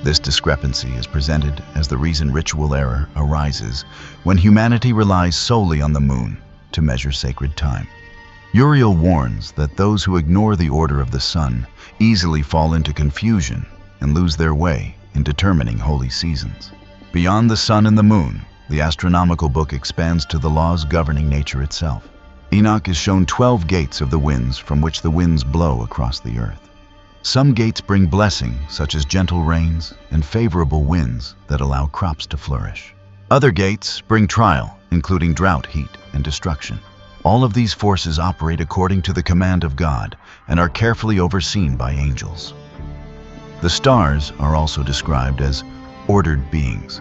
This discrepancy is presented as the reason ritual error arises when humanity relies solely on the moon to measure sacred time. Uriel warns that those who ignore the order of the sun easily fall into confusion and lose their way in determining holy seasons. Beyond the sun and the moon, the astronomical book expands to the laws governing nature itself. Enoch is shown 12 gates of the winds from which the winds blow across the earth. Some gates bring blessing, such as gentle rains and favorable winds that allow crops to flourish. Other gates bring trial, including drought, heat, and destruction. All of these forces operate according to the command of God and are carefully overseen by angels. The stars are also described as ordered beings.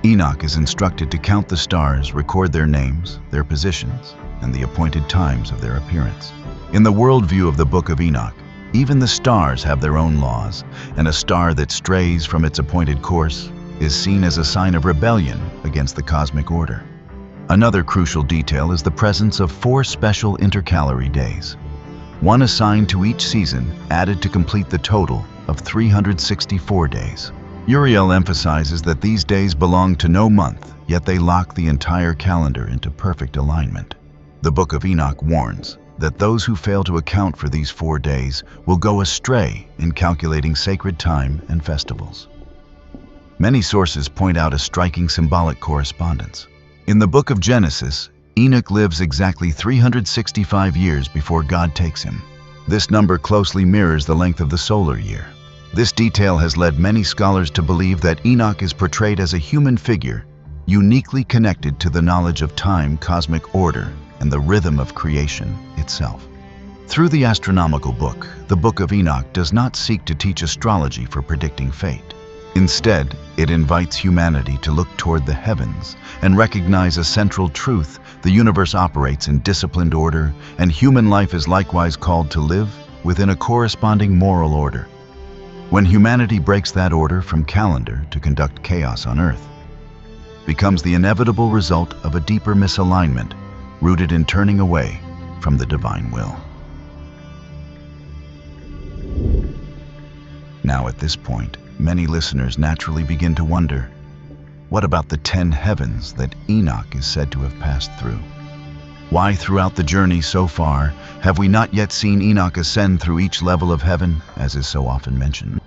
Enoch is instructed to count the stars, record their names, their positions, and the appointed times of their appearance. In the worldview of the Book of Enoch, even the stars have their own laws, and a star that strays from its appointed course is seen as a sign of rebellion against the cosmic order. Another crucial detail is the presence of 4 special intercalary days, one assigned to each season, added to complete the total of 364 days. Uriel emphasizes that these days belong to no month, yet they lock the entire calendar into perfect alignment. The Book of Enoch warns that those who fail to account for these 4 days will go astray in calculating sacred time and festivals. Many sources point out a striking symbolic correspondence. In the book of Genesis, Enoch lives exactly 365 years before God takes him. This number closely mirrors the length of the solar year. This detail has led many scholars to believe that Enoch is portrayed as a human figure, uniquely connected to the knowledge of time, cosmic order, and the rhythm of creation itself. Through the astronomical book, the Book of Enoch does not seek to teach astrology for predicting fate. Instead, it invites humanity to look toward the heavens and recognize a central truth: the universe operates in disciplined order, and human life is likewise called to live within a corresponding moral order. When humanity breaks that order from calendar to conduct chaos on earth, becomes the inevitable result of a deeper misalignment rooted in turning away from the divine will. Now, at this point, many listeners naturally begin to wonder, what about the 10 heavens that Enoch is said to have passed through? Why throughout the journey so far have we not yet seen Enoch ascend through each level of heaven, as is so often mentioned?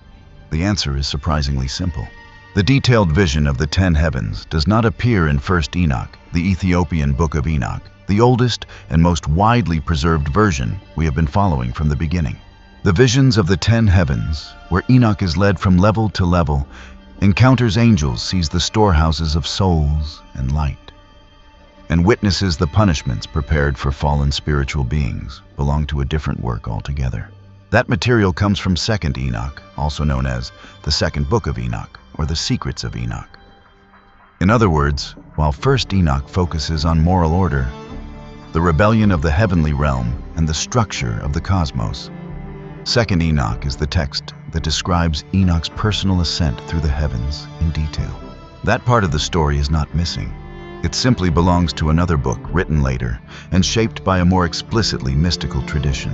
The answer is surprisingly simple. The detailed vision of the 10 heavens does not appear in 1st Enoch, the Ethiopian Book of Enoch, the oldest and most widely preserved version we have been following from the beginning. The visions of the 10 heavens, where Enoch is led from level to level, encounters angels, sees the storehouses of souls and light, and witnesses the punishments prepared for fallen spiritual beings, belong to a different work altogether. That material comes from 2nd Enoch, also known as the 2nd Book of Enoch, or the Secrets of Enoch. In other words, while 1st Enoch focuses on moral order, the rebellion of the heavenly realm, and the structure of the cosmos, 2nd Enoch is the text that describes Enoch's personal ascent through the heavens in detail. That part of the story is not missing. It simply belongs to another book written later and shaped by a more explicitly mystical tradition.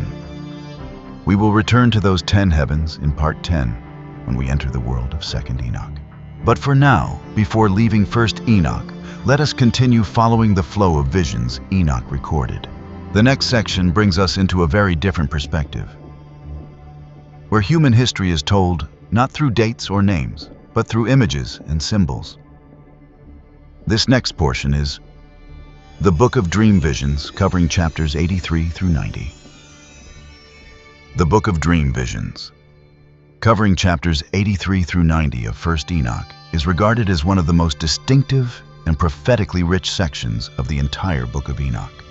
We will return to those 10 heavens in part 10 when we enter the world of 2nd Enoch. But for now, before leaving 1st Enoch, let us continue following the flow of visions Enoch recorded. The next section brings us into a very different perspective, where human history is told not through dates or names, but through images and symbols. This next portion is the Book of Dream Visions, covering chapters 83 through 90. The Book of Dream Visions, covering chapters 83 through 90 of 1st Enoch, is regarded as one of the most distinctive and prophetically rich sections of the entire Book of Enoch.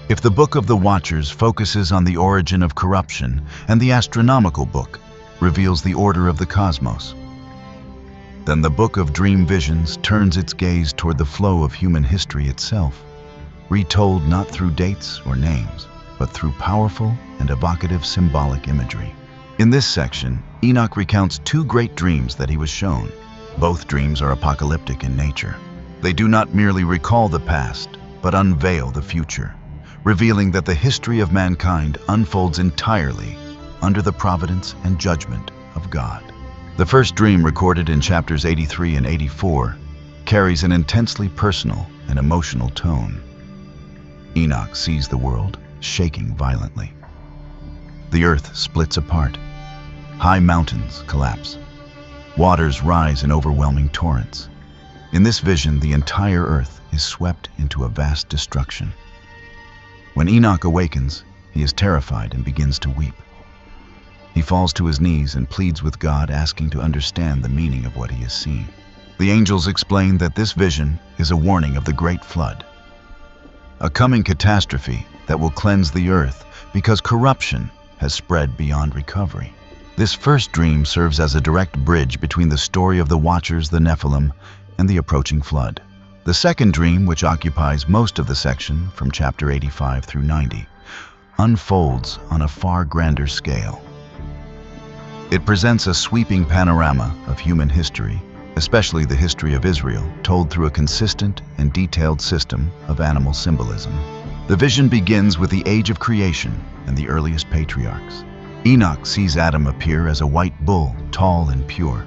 If the Book of the Watchers focuses on the origin of corruption and the astronomical book reveals the order of the cosmos, then the Book of Dream Visions turns its gaze toward the flow of human history itself, retold not through dates or names, but through powerful and evocative symbolic imagery. In this section, Enoch recounts 2 great dreams that he was shown. Both dreams are apocalyptic in nature. They do not merely recall the past, but unveil the future, revealing that the history of mankind unfolds entirely under the providence and judgment of God. The first dream, recorded in chapters 83 and 84, carries an intensely personal and emotional tone. Enoch sees the world shaking violently. The earth splits apart. High mountains collapse. Waters rise in overwhelming torrents. In this vision, the entire earth is swept into a vast destruction. When Enoch awakens, he is terrified and begins to weep. He falls to his knees and pleads with God, asking to understand the meaning of what he has seen. The angels explain that this vision is a warning of the great flood, a coming catastrophe that will cleanse the earth because corruption has spread beyond recovery. This first dream serves as a direct bridge between the story of the Watchers, the Nephilim, and the approaching flood. The second dream, which occupies most of the section from chapter 85 through 90, unfolds on a far grander scale. It presents a sweeping panorama of human history, especially the history of Israel, told through a consistent and detailed system of animal symbolism. The vision begins with the age of creation and the earliest patriarchs. Enoch sees Adam appear as a white bull, tall and pure.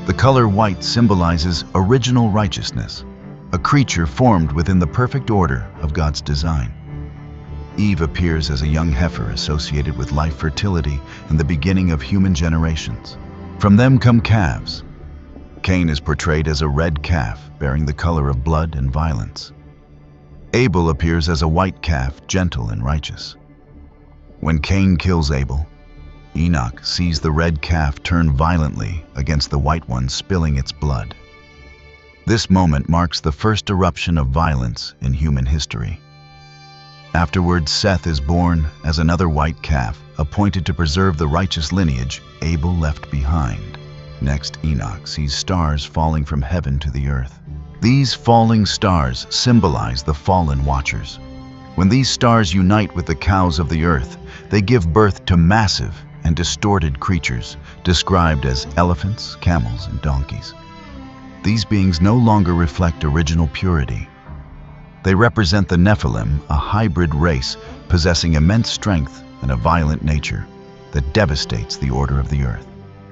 The color white symbolizes original righteousness, a creature formed within the perfect order of God's design. Eve appears as a young heifer associated with life, fertility, and the beginning of human generations. From them come calves. Cain is portrayed as a red calf, bearing the color of blood and violence. Abel appears as a white calf, gentle and righteous. When Cain kills Abel, Enoch sees the red calf turn violently against the white one, spilling its blood. This moment marks the first eruption of violence in human history. Afterwards, Seth is born as another white calf, appointed to preserve the righteous lineage Abel left behind. Next, Enoch sees stars falling from heaven to the earth. These falling stars symbolize the fallen Watchers. When these stars unite with the cows of the earth, they give birth to massive and distorted creatures, described as elephants, camels, and donkeys. These beings no longer reflect original purity. They represent the Nephilim, a hybrid race possessing immense strength and a violent nature that devastates the order of the earth.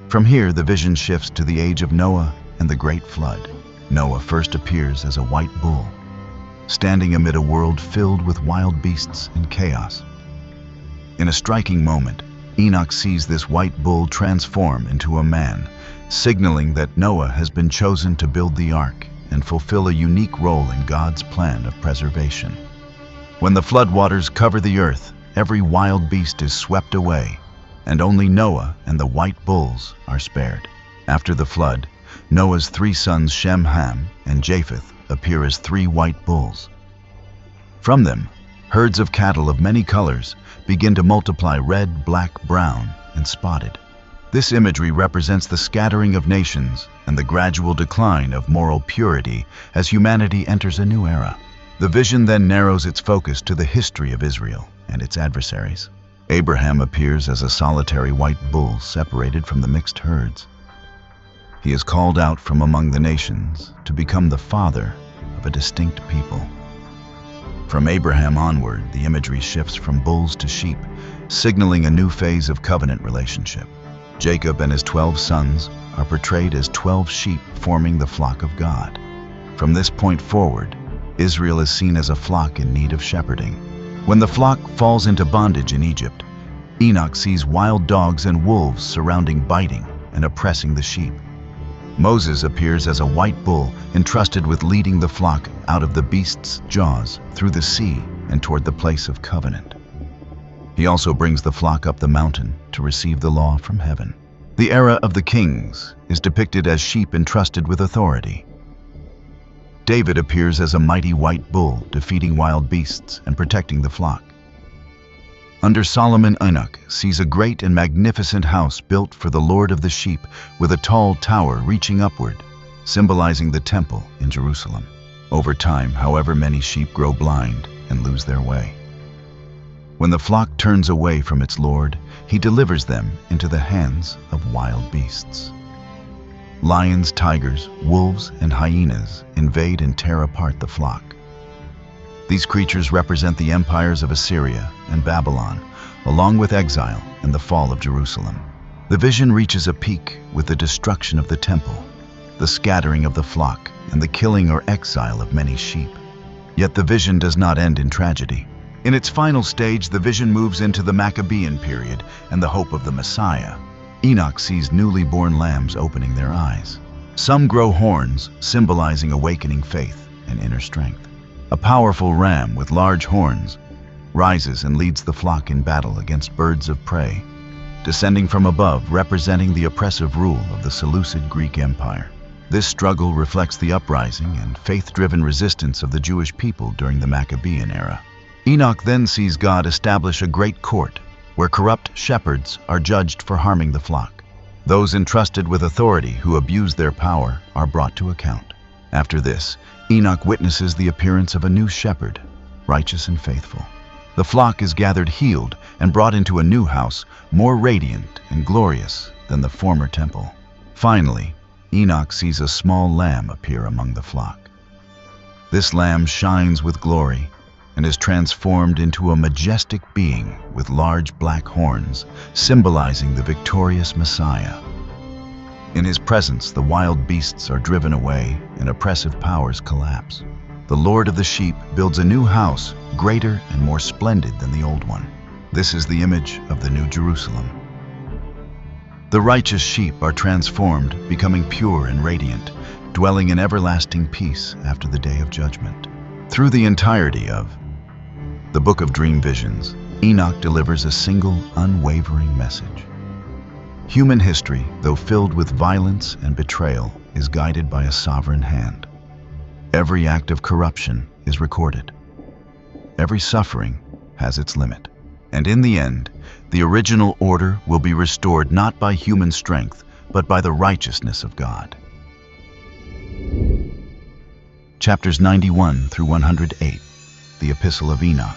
From here, the vision shifts to the age of Noah and the Great Flood. Noah first appears as a white bull. standing amid a world filled with wild beasts and chaos. In a striking moment, Enoch sees this white bull transform into a man, signaling that Noah has been chosen to build the ark and fulfill a unique role in God's plan of preservation. When the floodwaters cover the earth, every wild beast is swept away, and only Noah and the white bulls are spared. After the flood, Noah's 3 sons Shem, Ham, and Japheth appear as 3 white bulls. From them, herds of cattle of many colors begin to multiply: red, black, brown, and spotted. This imagery represents the scattering of nations and the gradual decline of moral purity as humanity enters a new era. The vision then narrows its focus to the history of Israel and its adversaries. Abraham appears as a solitary white bull separated from the mixed herds. He is called out from among the nations to become the father of a distinct people. From Abraham onward, the imagery shifts from bulls to sheep, signaling a new phase of covenant relationship. Jacob and his 12 sons are portrayed as 12 sheep forming the flock of God. From this point forward, Israel is seen as a flock in need of shepherding. When the flock falls into bondage in Egypt, Enoch sees wild dogs and wolves surrounding, biting, and oppressing the sheep. Moses appears as a white bull entrusted with leading the flock out of the beast's jaws through the sea and toward the place of covenant. He also brings the flock up the mountain to receive the law from heaven. The era of the kings is depicted as sheep entrusted with authority. David appears as a mighty white bull, defeating wild beasts and protecting the flock. Under Solomon, Enoch sees a great and magnificent house built for the Lord of the sheep with a tall tower reaching upward, symbolizing the temple in Jerusalem. Over time, however, many sheep grow blind and lose their way. When the flock turns away from its Lord, he delivers them into the hands of wild beasts. Lions, tigers, wolves, and hyenas invade and tear apart the flock. These creatures represent the empires of Assyria and Babylon, along with exile and the fall of Jerusalem. The vision reaches a peak with the destruction of the temple, the scattering of the flock, and the killing or exile of many sheep. Yet the vision does not end in tragedy. In its final stage, the vision moves into the Maccabean period and the hope of the Messiah. Enoch sees newly born lambs opening their eyes. Some grow horns, symbolizing awakening faith and inner strength. A powerful ram with large horns rises and leads the flock in battle against birds of prey, descending from above, representing the oppressive rule of the Seleucid Greek Empire. This struggle reflects the uprising and faith-driven resistance of the Jewish people during the Maccabean era. Enoch then sees God establish a great court where corrupt shepherds are judged for harming the flock. Those entrusted with authority who abuse their power are brought to account. After this, Enoch witnesses the appearance of a new shepherd, righteous and faithful. The flock is gathered healed and brought into a new house, more radiant and glorious than the former temple. Finally, Enoch sees a small lamb appear among the flock. This lamb shines with glory and is transformed into a majestic being with large black horns, symbolizing the victorious Messiah. In his presence, the wild beasts are driven away and oppressive powers collapse. The Lord of the sheep builds a new house, greater and more splendid than the old one. This is the image of the New Jerusalem. The righteous sheep are transformed, becoming pure and radiant, dwelling in everlasting peace after the day of judgment. Through the entirety of the Book of Dream Visions, Enoch delivers a single, unwavering message. Human history, though filled with violence and betrayal, is guided by a sovereign hand. Every act of corruption is recorded. Every suffering has its limit. And in the end, the original order will be restored not by human strength, but by the righteousness of God. Chapters 91 through 108, the Epistle of Enoch.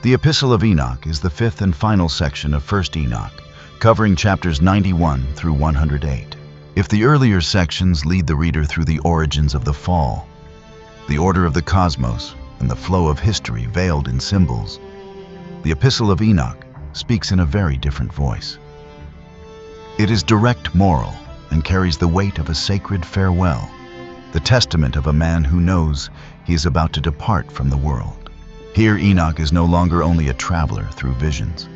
The Epistle of Enoch is the fifth and final section of 1st Enoch, covering chapters 91 through 108. If the earlier sections lead the reader through the origins of the fall, the order of the cosmos, and the flow of history veiled in symbols, the Epistle of Enoch speaks in a very different voice. It is direct, moral, and carries the weight of a sacred farewell, the testament of a man who knows he is about to depart from the world. Here Enoch is no longer only a traveler through visions.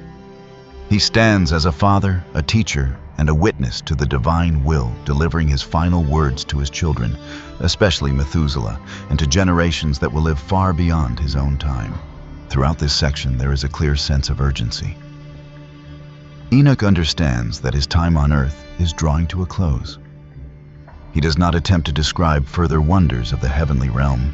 He stands as a father, a teacher, and a witness to the divine will, delivering his final words to his children, especially Methuselah, and to generations that will live far beyond his own time. Throughout this section, there is a clear sense of urgency. Enoch understands that his time on earth is drawing to a close. He does not attempt to describe further wonders of the heavenly realm.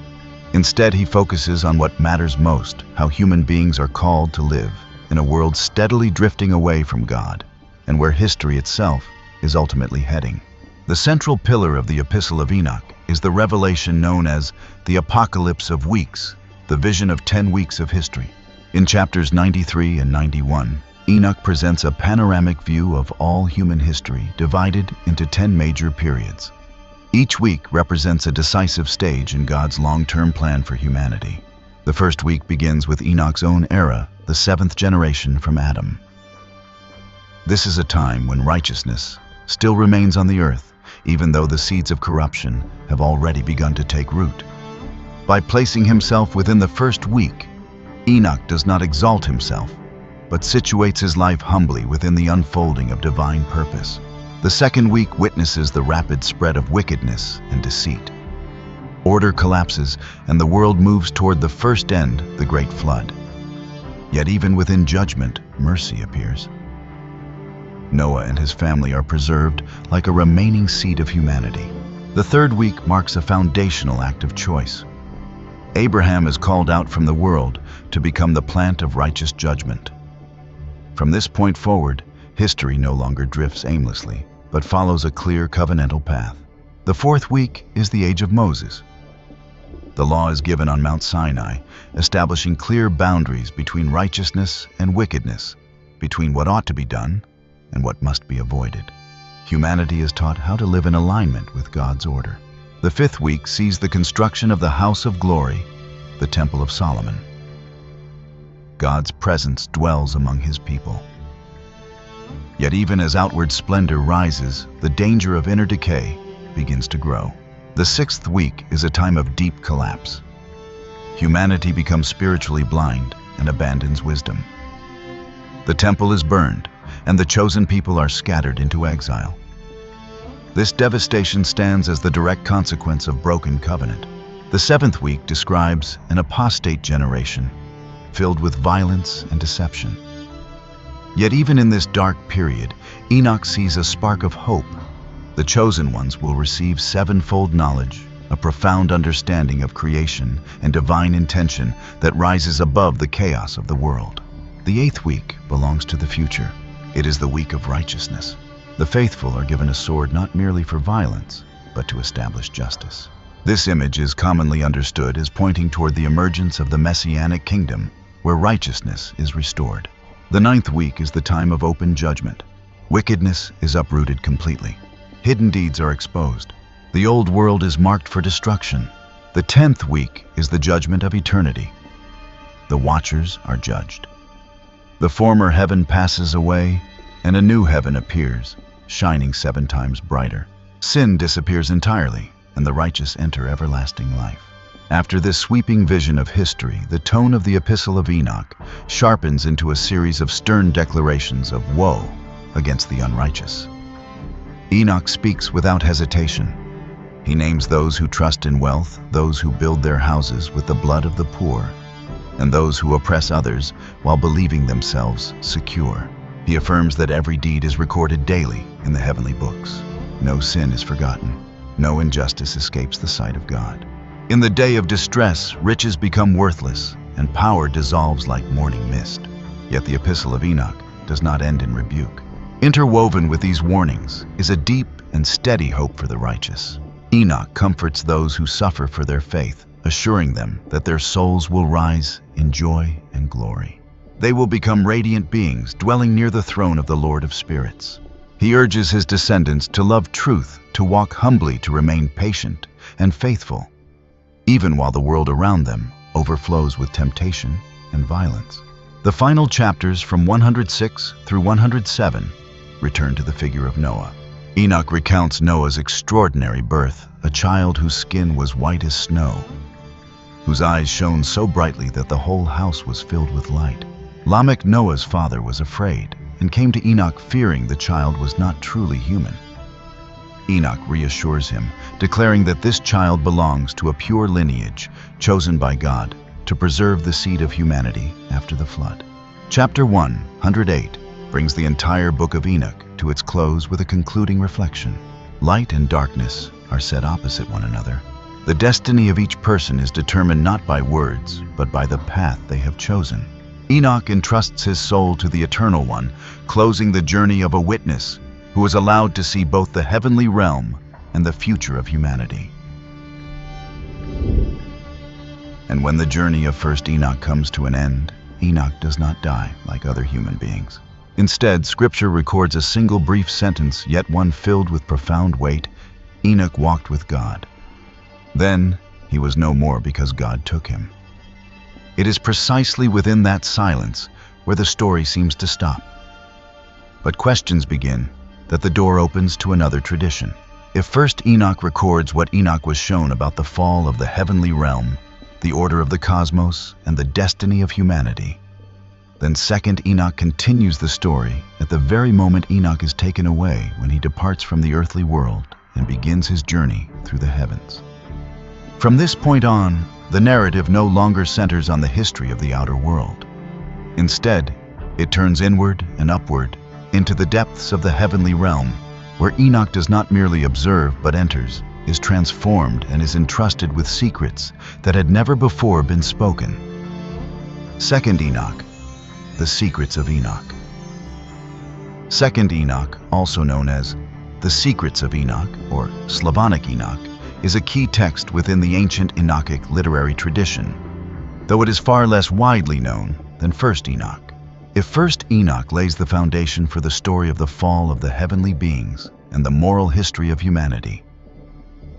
Instead, he focuses on what matters most, how human beings are called to live in a world steadily drifting away from God, and where history itself is ultimately heading. The central pillar of the Epistle of Enoch is the revelation known as the Apocalypse of Weeks, the vision of 10 weeks of history. In chapters 93 and 91, Enoch presents a panoramic view of all human history divided into 10 major periods. Each week represents a decisive stage in God's long-term plan for humanity. The first week begins with Enoch's own era, the 7th generation from Adam. This is a time when righteousness still remains on the earth, even though the seeds of corruption have already begun to take root. By placing himself within the first week, Enoch does not exalt himself, but situates his life humbly within the unfolding of divine purpose. The second week witnesses the rapid spread of wickedness and deceit. Order collapses, and the world moves toward the first end, the Great Flood. Yet even within judgment, mercy appears. Noah and his family are preserved like a remaining seed of humanity. The third week marks a foundational act of choice. Abraham is called out from the world to become the plant of righteous judgment. From this point forward, history no longer drifts aimlessly, but follows a clear covenantal path. The fourth week is the age of Moses. The law is given on Mount Sinai, establishing clear boundaries between righteousness and wickedness, between what ought to be done and what must be avoided. Humanity is taught how to live in alignment with God's order. The fifth week sees the construction of the house of glory, the Temple of Solomon. God's presence dwells among his people. Yet even as outward splendor rises, the danger of inner decay begins to grow. The sixth week is a time of deep collapse. Humanity becomes spiritually blind and abandons wisdom. The temple is burned, and the chosen people are scattered into exile. This devastation stands as the direct consequence of broken covenant. The seventh week describes an apostate generation filled with violence and deception. Yet even in this dark period, Enoch sees a spark of hope. The chosen ones will receive sevenfold knowledge, a profound understanding of creation and divine intention that rises above the chaos of the world. The eighth week belongs to the future. It is the week of righteousness. The faithful are given a sword not merely for violence, but to establish justice. This image is commonly understood as pointing toward the emergence of the Messianic kingdom, where righteousness is restored. The ninth week is the time of open judgment. Wickedness is uprooted completely. Hidden deeds are exposed. The old world is marked for destruction. The 10th week is the judgment of eternity. The watchers are judged. The former heaven passes away, and a new heaven appears, shining 7 times brighter. Sin disappears entirely, and the righteous enter everlasting life. After this sweeping vision of history, the tone of the Epistle of Enoch sharpens into a series of stern declarations of woe against the unrighteous. Enoch speaks without hesitation. He names those who trust in wealth, those who build their houses with the blood of the poor, and those who oppress others while believing themselves secure. He affirms that every deed is recorded daily in the heavenly books. No sin is forgotten. No injustice escapes the sight of God. In the day of distress, riches become worthless, and power dissolves like morning mist. Yet the Epistle of Enoch does not end in rebuke. Interwoven with these warnings is a deep and steady hope for the righteous. Enoch comforts those who suffer for their faith, assuring them that their souls will rise in joy and glory. They will become radiant beings dwelling near the throne of the Lord of Spirits. He urges his descendants to love truth, to walk humbly, to remain patient and faithful, even while the world around them overflows with temptation and violence. The final chapters from 106 through 107 return to the figure of Noah. Enoch recounts Noah's extraordinary birth, a child whose skin was white as snow, whose eyes shone so brightly that the whole house was filled with light. Lamech, Noah's father, was afraid and came to Enoch fearing the child was not truly human. Enoch reassures him, declaring that this child belongs to a pure lineage chosen by God to preserve the seed of humanity after the flood. Chapter 108 brings the entire book of Enoch to its close with a concluding reflection. Light and darkness are set opposite one another. The destiny of each person is determined not by words, but by the path they have chosen. Enoch entrusts his soul to the Eternal One, closing the journey of a witness who is allowed to see both the heavenly realm and the future of humanity. And when the journey of first Enoch comes to an end, Enoch does not die like other human beings. Instead, Scripture records a single brief sentence, yet one filled with profound weight. Enoch walked with God. Then he was no more because God took him. It is precisely within that silence where the story seems to stop. But questions begin, that the door opens to another tradition. If first Enoch records what Enoch was shown about the fall of the heavenly realm, the order of the cosmos, and the destiny of humanity, then second Enoch continues the story at the very moment Enoch is taken away, when he departs from the earthly world and begins his journey through the heavens. From this point on, the narrative no longer centers on the history of the outer world. Instead, it turns inward and upward into the depths of the heavenly realm, where Enoch does not merely observe but enters, is transformed, and is entrusted with secrets that had never before been spoken. Second Enoch, the secrets of Enoch. Second Enoch, also known as the Secrets of Enoch or Slavonic Enoch, is a key text within the ancient Enochic literary tradition, though it is far less widely known than First Enoch. If First Enoch lays the foundation for the story of the fall of the heavenly beings and the moral history of humanity,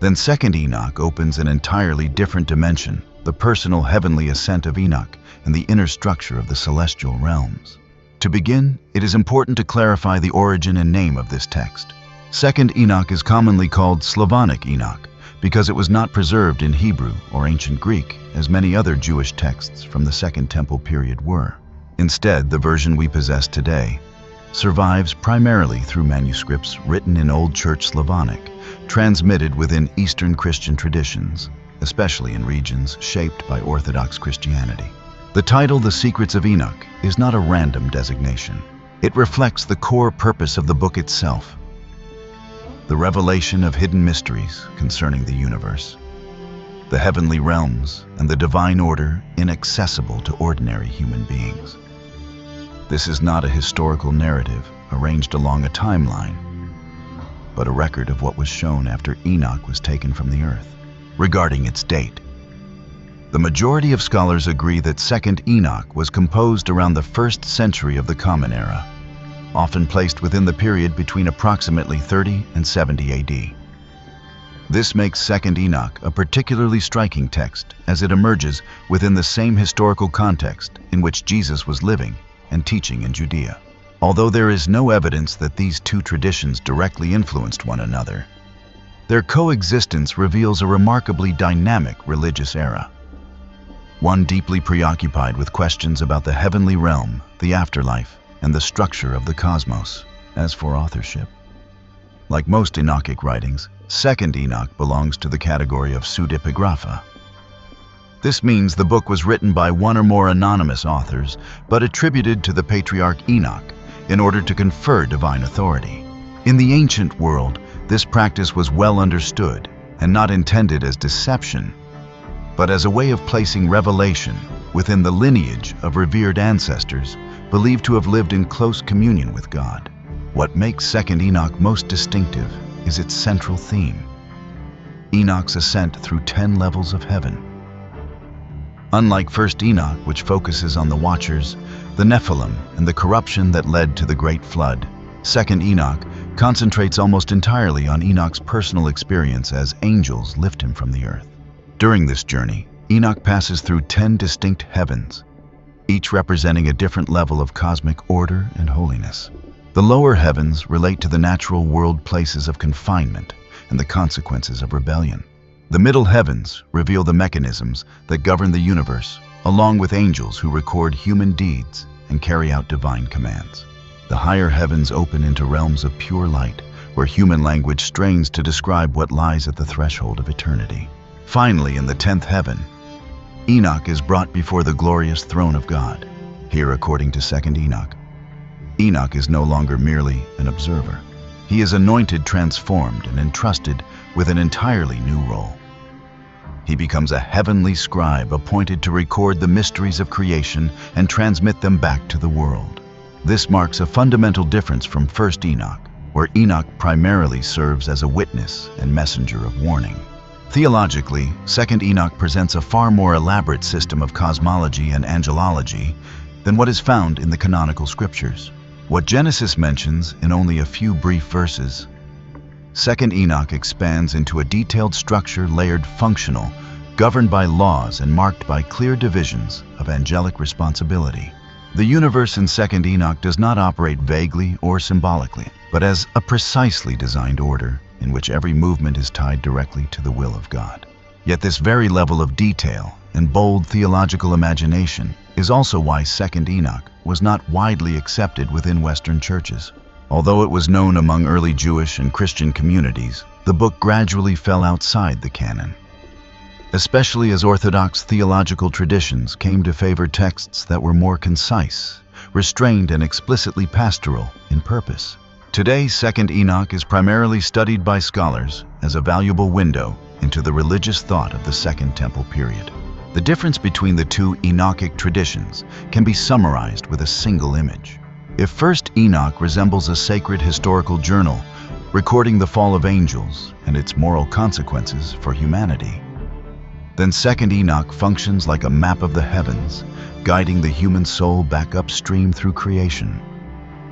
then Second Enoch opens an entirely different dimension, the personal heavenly ascent of Enoch and the inner structure of the celestial realms. To begin, it is important to clarify the origin and name of this text. Second Enoch is commonly called Slavonic Enoch because it was not preserved in Hebrew or ancient Greek, as many other Jewish texts from the Second Temple period were. Instead, the version we possess today survives primarily through manuscripts written in Old Church Slavonic, transmitted within Eastern Christian traditions, especially in regions shaped by Orthodox Christianity. The title, The Secrets of Enoch, is not a random designation. It reflects the core purpose of the book itself: the revelation of hidden mysteries concerning the universe, the heavenly realms, and the divine order inaccessible to ordinary human beings. This is not a historical narrative arranged along a timeline, but a record of what was shown after Enoch was taken from the earth. Regarding its date, the majority of scholars agree that Second Enoch was composed around the 1st century of the Common Era, often placed within the period between approximately 30 and 70 AD. This makes Second Enoch a particularly striking text, as it emerges within the same historical context in which Jesus was living and teaching in Judea. Although there is no evidence that these two traditions directly influenced one another, their coexistence reveals a remarkably dynamic religious era, one deeply preoccupied with questions about the heavenly realm, the afterlife, and the structure of the cosmos. As for authorship, like most Enochic writings, Second Enoch belongs to the category of pseudepigrapha. This means the book was written by one or more anonymous authors, but attributed to the patriarch Enoch in order to confer divine authority. In the ancient world, this practice was well understood and not intended as deception, but as a way of placing revelation within the lineage of revered ancestors believed to have lived in close communion with God. What makes Second Enoch most distinctive is its central theme: Enoch's ascent through 10 levels of heaven. Unlike First Enoch, which focuses on the Watchers, the Nephilim, and the corruption that led to the Great Flood, Second Enoch concentrates almost entirely on Enoch's personal experience as angels lift him from the earth. During this journey, Enoch passes through 10 distinct heavens, each representing a different level of cosmic order and holiness. The lower heavens relate to the natural world places of confinement and the consequences of rebellion. The middle heavens reveal the mechanisms that govern the universe, along with angels who record human deeds and carry out divine commands. The higher heavens open into realms of pure light, where human language strains to describe what lies at the threshold of eternity. Finally, in the 10th heaven, Enoch is brought before the glorious throne of God. Here, according to 2nd Enoch, Enoch is no longer merely an observer. He is anointed, transformed, and entrusted with an entirely new role. He becomes a heavenly scribe appointed to record the mysteries of creation and transmit them back to the world. This marks a fundamental difference from 1st Enoch, where Enoch primarily serves as a witness and messenger of warning. Theologically, 2nd Enoch presents a far more elaborate system of cosmology and angelology than what is found in the canonical scriptures. What Genesis mentions in only a few brief verses, 2nd Enoch expands into a detailed structure layered functional, governed by laws and marked by clear divisions of angelic responsibility. The universe in 2nd Enoch does not operate vaguely or symbolically, but as a precisely designed order in which every movement is tied directly to the will of God. Yet this very level of detail and bold theological imagination is also why 2nd Enoch was not widely accepted within Western churches. Although it was known among early Jewish and Christian communities, the book gradually fell outside the canon, especially as Orthodox theological traditions came to favor texts that were more concise, restrained, and explicitly pastoral in purpose. Today, 2nd Enoch is primarily studied by scholars as a valuable window into the religious thought of the Second Temple period. The difference between the two Enochic traditions can be summarized with a single image. If 1st Enoch resembles a sacred historical journal, recording the fall of angels and its moral consequences for humanity, then 2nd Enoch functions like a map of the heavens, guiding the human soul back upstream through creation,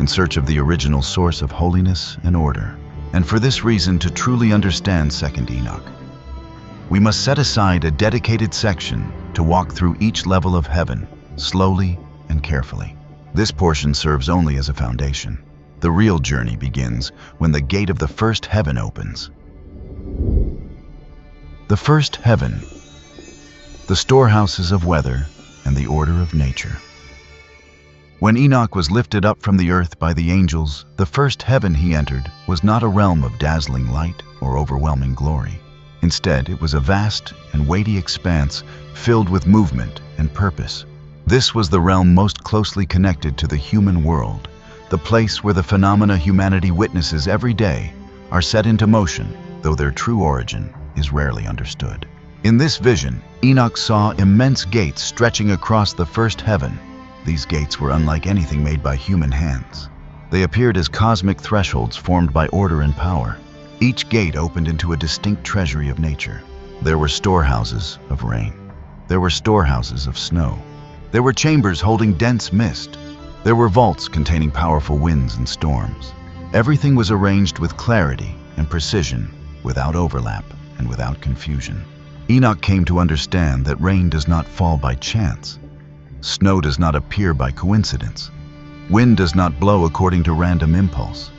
in search of the original source of holiness and order. And for this reason, to truly understand 2nd Enoch, we must set aside a dedicated section to walk through each level of heaven, slowly and carefully. This portion serves only as a foundation. The real journey begins when the gate of the 1st heaven opens. The 1st heaven, the storehouses of weather and the order of nature. When Enoch was lifted up from the earth by the angels, the 1st heaven he entered was not a realm of dazzling light or overwhelming glory. Instead, it was a vast and weighty expanse filled with movement and purpose. This was the realm most closely connected to the human world, the place where the phenomena humanity witnesses every day are set into motion, though their true origin is rarely understood. In this vision, Enoch saw immense gates stretching across the 1st heaven. These gates were unlike anything made by human hands. They appeared as cosmic thresholds formed by order and power. Each gate opened into a distinct treasury of nature. There were storehouses of rain. There were storehouses of snow. There were chambers holding dense mist. There were vaults containing powerful winds and storms. Everything was arranged with clarity and precision, without overlap and without confusion. Enoch came to understand that rain does not fall by chance. Snow does not appear by coincidence. Wind does not blow according to random impulse.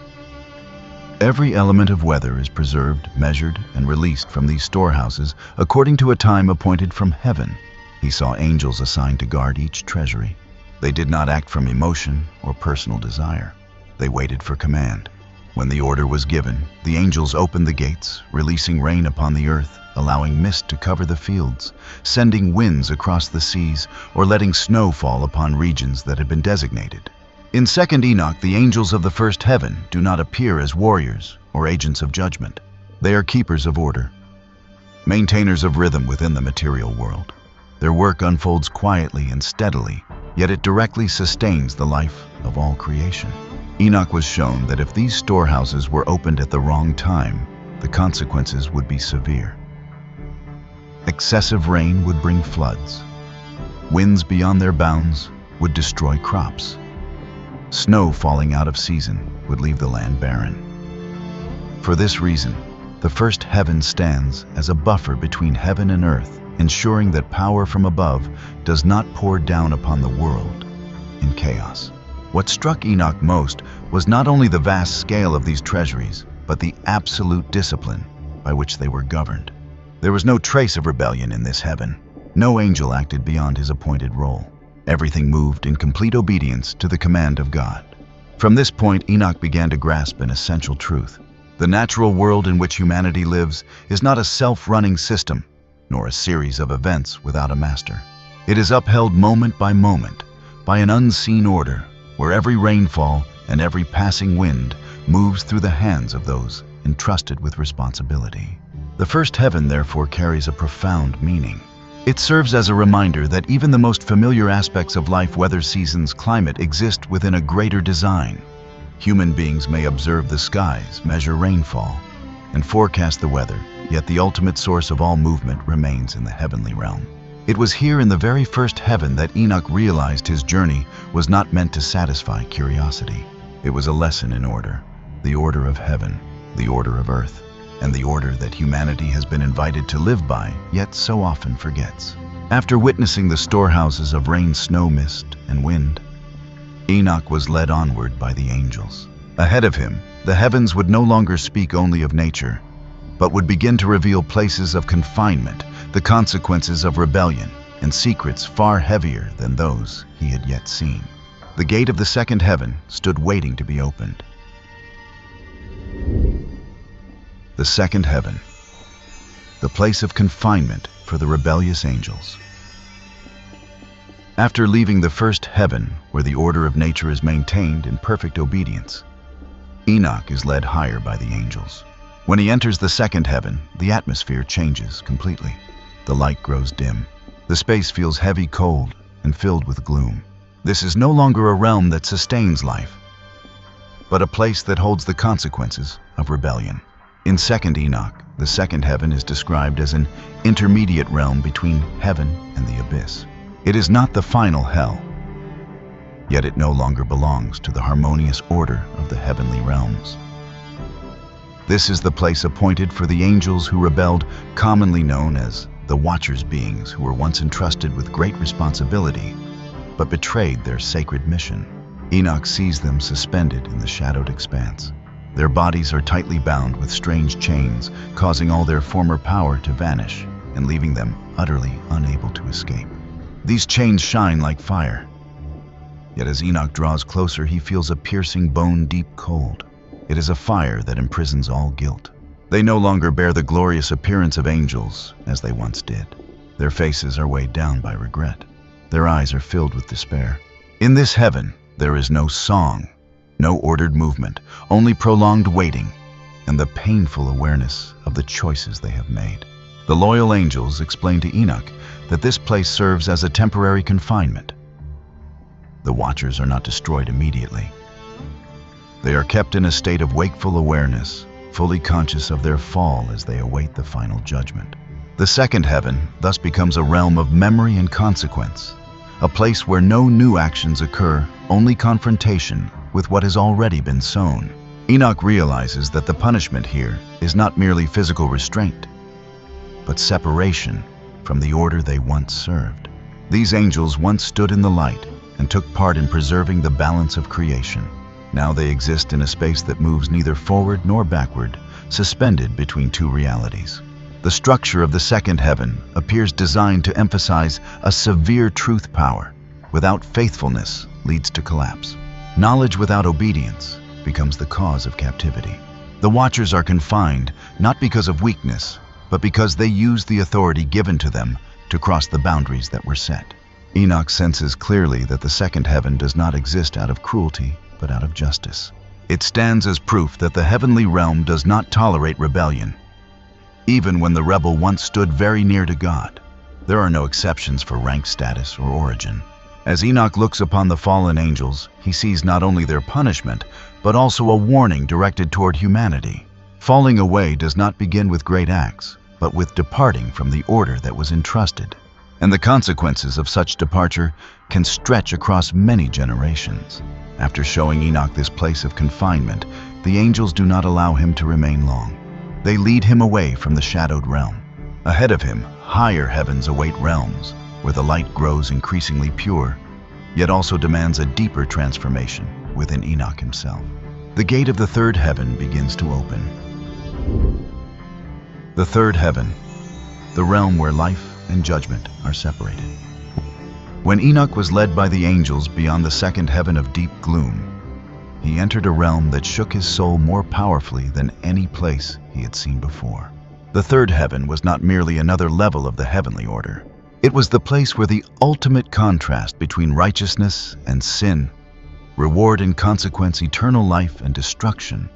Every element of weather is preserved, measured, and released from these storehouses according to a time appointed from heaven. He saw angels assigned to guard each treasury. They did not act from emotion or personal desire. They waited for command. When the order was given, the angels opened the gates, releasing rain upon the earth, allowing mist to cover the fields, sending winds across the seas, or letting snow fall upon regions that had been designated. In 2nd Enoch, the angels of the 1st heaven do not appear as warriors or agents of judgment. They are keepers of order, maintainers of rhythm within the material world. Their work unfolds quietly and steadily, yet it directly sustains the life of all creation. Enoch was shown that if these storehouses were opened at the wrong time, the consequences would be severe. Excessive rain would bring floods. Winds beyond their bounds would destroy crops. Snow falling out of season would leave the land barren. For this reason, the 1st heaven stands as a buffer between heaven and earth, ensuring that power from above does not pour down upon the world in chaos. What struck Enoch most was not only the vast scale of these treasuries, but the absolute discipline by which they were governed. There was no trace of rebellion in this heaven. No angel acted beyond his appointed role. Everything moved in complete obedience to the command of God. From this point, Enoch began to grasp an essential truth. The natural world in which humanity lives is not a self-running system, nor a series of events without a master. It is upheld moment by an unseen order, where every rainfall and every passing wind moves through the hands of those entrusted with responsibility. The first heaven, therefore, carries a profound meaning. It serves as a reminder that even the most familiar aspects of life, weather, seasons, climate, exist within a greater design. Human beings may observe the skies, measure rainfall, and forecast the weather, yet the ultimate source of all movement remains in the heavenly realm. It was here in the very first heaven that Enoch realized his journey was not meant to satisfy curiosity. It was a lesson in order, the order of heaven, the order of earth, and the order that humanity has been invited to live by, yet so often forgets. After witnessing the storehouses of rain, snow, mist, and wind, Enoch was led onward by the angels. Ahead of him, the heavens would no longer speak only of nature, but would begin to reveal places of confinement, the consequences of rebellion, and secrets far heavier than those he had yet seen. The gate of the second heaven stood waiting to be opened. The second heaven, the place of confinement for the rebellious angels. After leaving the first heaven, where the order of nature is maintained in perfect obedience, Enoch is led higher by the angels. When he enters the second heaven, the atmosphere changes completely. The light grows dim. The space feels heavy, cold, and filled with gloom. This is no longer a realm that sustains life, but a place that holds the consequences of rebellion. In 2nd Enoch, the second heaven is described as an intermediate realm between heaven and the abyss. It is not the final hell, yet it no longer belongs to the harmonious order of the heavenly realms. This is the place appointed for the angels who rebelled, commonly known as the Watchers, beings who were once entrusted with great responsibility, but betrayed their sacred mission. Enoch sees them suspended in the shadowed expanse. Their bodies are tightly bound with strange chains, causing all their former power to vanish and leaving them utterly unable to escape. These chains shine like fire. Yet as Enoch draws closer, he feels a piercing, bone-deep cold. It is a fire that imprisons all guilt. They no longer bear the glorious appearance of angels as they once did. Their faces are weighed down by regret. Their eyes are filled with despair. In this heaven, there is no song, no ordered movement, only prolonged waiting and the painful awareness of the choices they have made. The loyal angels explain to Enoch that this place serves as a temporary confinement. The Watchers are not destroyed immediately. They are kept in a state of wakeful awareness, fully conscious of their fall as they await the final judgment. The second heaven thus becomes a realm of memory and consequence, a place where no new actions occur, only confrontation with what has already been sown. Enoch realizes that the punishment here is not merely physical restraint, but separation from the order they once served. These angels once stood in the light and took part in preserving the balance of creation. Now they exist in a space that moves neither forward nor backward, suspended between two realities. The structure of the second heaven appears designed to emphasize a severe truth power. Without faithfulness leads to collapse. Knowledge without obedience becomes the cause of captivity. The Watchers are confined not because of weakness, but because they use the authority given to them to cross the boundaries that were set. Enoch senses clearly that the second heaven does not exist out of cruelty, but out of justice. It stands as proof that the heavenly realm does not tolerate rebellion, even when the rebel once stood very near to God. There are no exceptions for rank, status, or origin. As Enoch looks upon the fallen angels, he sees not only their punishment, but also a warning directed toward humanity. Falling away does not begin with great acts, but with departing from the order that was entrusted. And the consequences of such departure can stretch across many generations. After showing Enoch this place of confinement, the angels do not allow him to remain long. They lead him away from the shadowed realm. Ahead of him, higher heavens await realms, where the light grows increasingly pure yet also demands a deeper transformation within Enoch himself. The gate of the third heaven begins to open. The third heaven, the realm where life and judgment are separated. When Enoch was led by the angels beyond the second heaven of deep gloom, he entered a realm that shook his soul more powerfully than any place he had seen before. The third heaven was not merely another level of the heavenly order. It was the place where the ultimate contrast between righteousness and sin, reward and consequence, eternal life and destruction,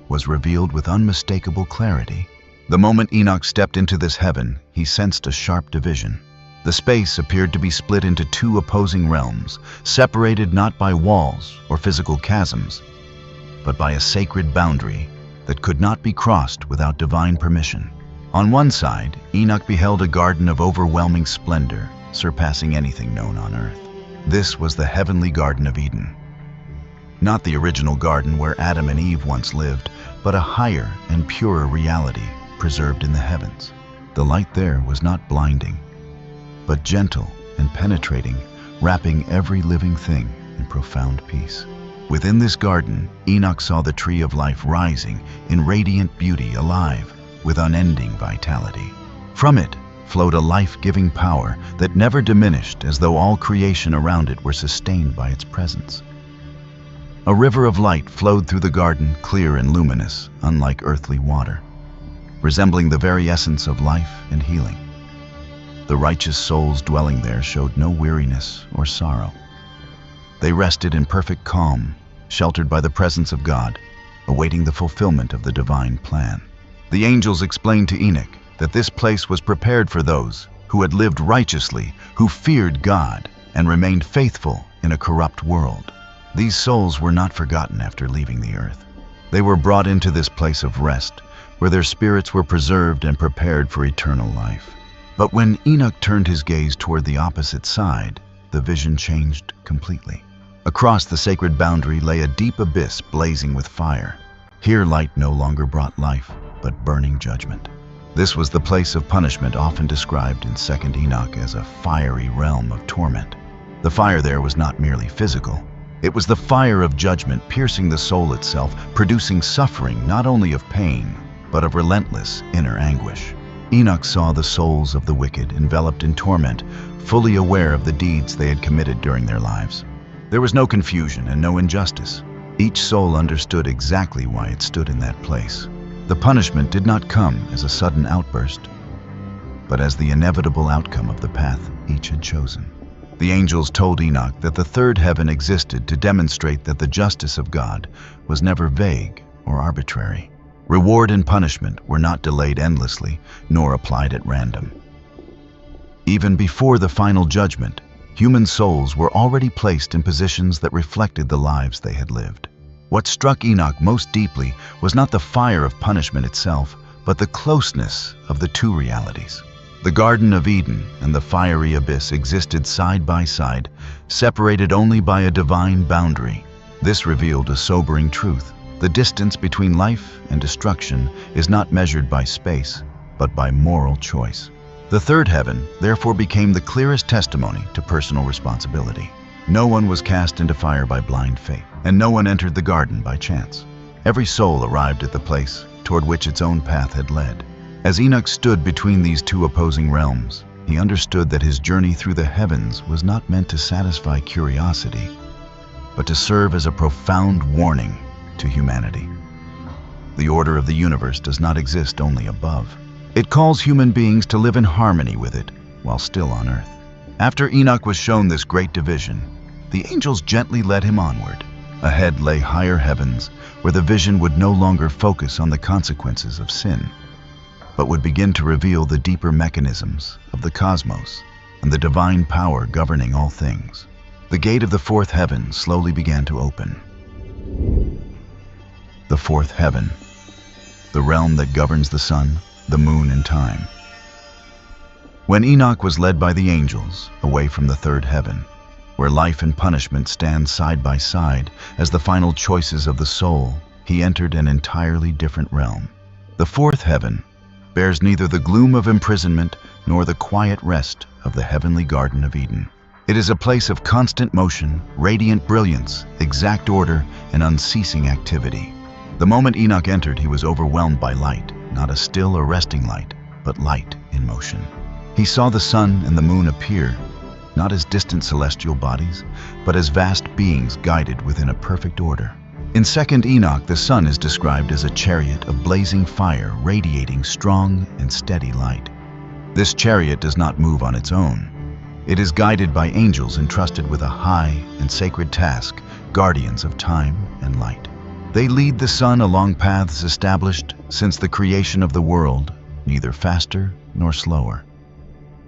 was revealed with unmistakable clarity. The moment Enoch stepped into this heaven, he sensed a sharp division. The space appeared to be split into two opposing realms, separated not by walls or physical chasms, but by a sacred boundary that could not be crossed without divine permission. On one side, Enoch beheld a garden of overwhelming splendor, surpassing anything known on earth. This was the heavenly Garden of Eden. Not the original garden where Adam and Eve once lived, but a higher and purer reality preserved in the heavens. The light there was not blinding, but gentle and penetrating, wrapping every living thing in profound peace. Within this garden, Enoch saw the tree of life rising in radiant beauty, alive with unending vitality. From it flowed a life-giving power that never diminished, as though all creation around it were sustained by its presence. A river of light flowed through the garden, clear and luminous, unlike earthly water, resembling the very essence of life and healing. The righteous souls dwelling there showed no weariness or sorrow. They rested in perfect calm, sheltered by the presence of God, awaiting the fulfillment of the divine plan. The angels explained to Enoch that this place was prepared for those who had lived righteously, who feared God, and remained faithful in a corrupt world. These souls were not forgotten after leaving the earth. They were brought into this place of rest, where their spirits were preserved and prepared for eternal life. But when Enoch turned his gaze toward the opposite side, the vision changed completely. Across the sacred boundary lay a deep abyss blazing with fire. Here light no longer brought life, but burning judgment. This was the place of punishment, often described in 2nd Enoch as a fiery realm of torment. The fire there was not merely physical. It was the fire of judgment, piercing the soul itself, producing suffering not only of pain, but of relentless inner anguish. Enoch saw the souls of the wicked enveloped in torment, fully aware of the deeds they had committed during their lives. There was no confusion and no injustice. Each soul understood exactly why it stood in that place. The punishment did not come as a sudden outburst, but as the inevitable outcome of the path each had chosen. The angels told Enoch that the third heaven existed to demonstrate that the justice of God was never vague or arbitrary. Reward and punishment were not delayed endlessly, nor applied at random. Even before the final judgment, human souls were already placed in positions that reflected the lives they had lived. What struck Enoch most deeply was not the fire of punishment itself, but the closeness of the two realities. The Garden of Eden and the fiery abyss existed side by side, separated only by a divine boundary. This revealed a sobering truth. The distance between life and destruction is not measured by space, but by moral choice. The third heaven therefore became the clearest testimony to personal responsibility. No one was cast into fire by blind faith, and no one entered the garden by chance. Every soul arrived at the place toward which its own path had led. As Enoch stood between these two opposing realms, he understood that his journey through the heavens was not meant to satisfy curiosity, but to serve as a profound warning to humanity. The order of the universe does not exist only above. It calls human beings to live in harmony with it while still on earth. After Enoch was shown this great division, the angels gently led him onward. Ahead lay higher heavens, where the vision would no longer focus on the consequences of sin, but would begin to reveal the deeper mechanisms of the cosmos and the divine power governing all things. The gate of the fourth heaven slowly began to open. The fourth heaven, the realm that governs the sun, the moon, and time. When Enoch was led by the angels away from the third heaven, where life and punishment stand side by side as the final choices of the soul, he entered an entirely different realm. The fourth heaven bears neither the gloom of imprisonment nor the quiet rest of the heavenly Garden of Eden. It is a place of constant motion, radiant brilliance, exact order, and unceasing activity. The moment Enoch entered, he was overwhelmed by light, not a still or resting light, but light in motion. He saw the sun and the moon appear, not as distant celestial bodies, but as vast beings guided within a perfect order. In 2nd Enoch, the sun is described as a chariot of blazing fire radiating strong and steady light. This chariot does not move on its own. It is guided by angels entrusted with a high and sacred task, guardians of time and light. They lead the sun along paths established since the creation of the world, neither faster nor slower,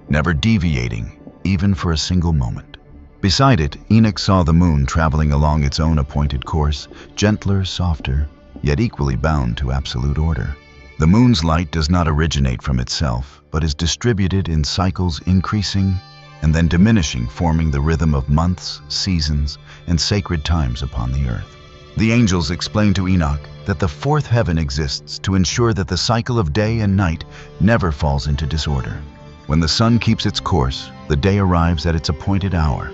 never deviating even for a single moment. Beside it, Enoch saw the moon traveling along its own appointed course, gentler, softer, yet equally bound to absolute order. The moon's light does not originate from itself, but is distributed in cycles increasing and then diminishing, forming the rhythm of months, seasons, and sacred times upon the earth. The angels explained to Enoch that the 4th heaven exists to ensure that the cycle of day and night never falls into disorder. When the sun keeps its course, the day arrives at its appointed hour.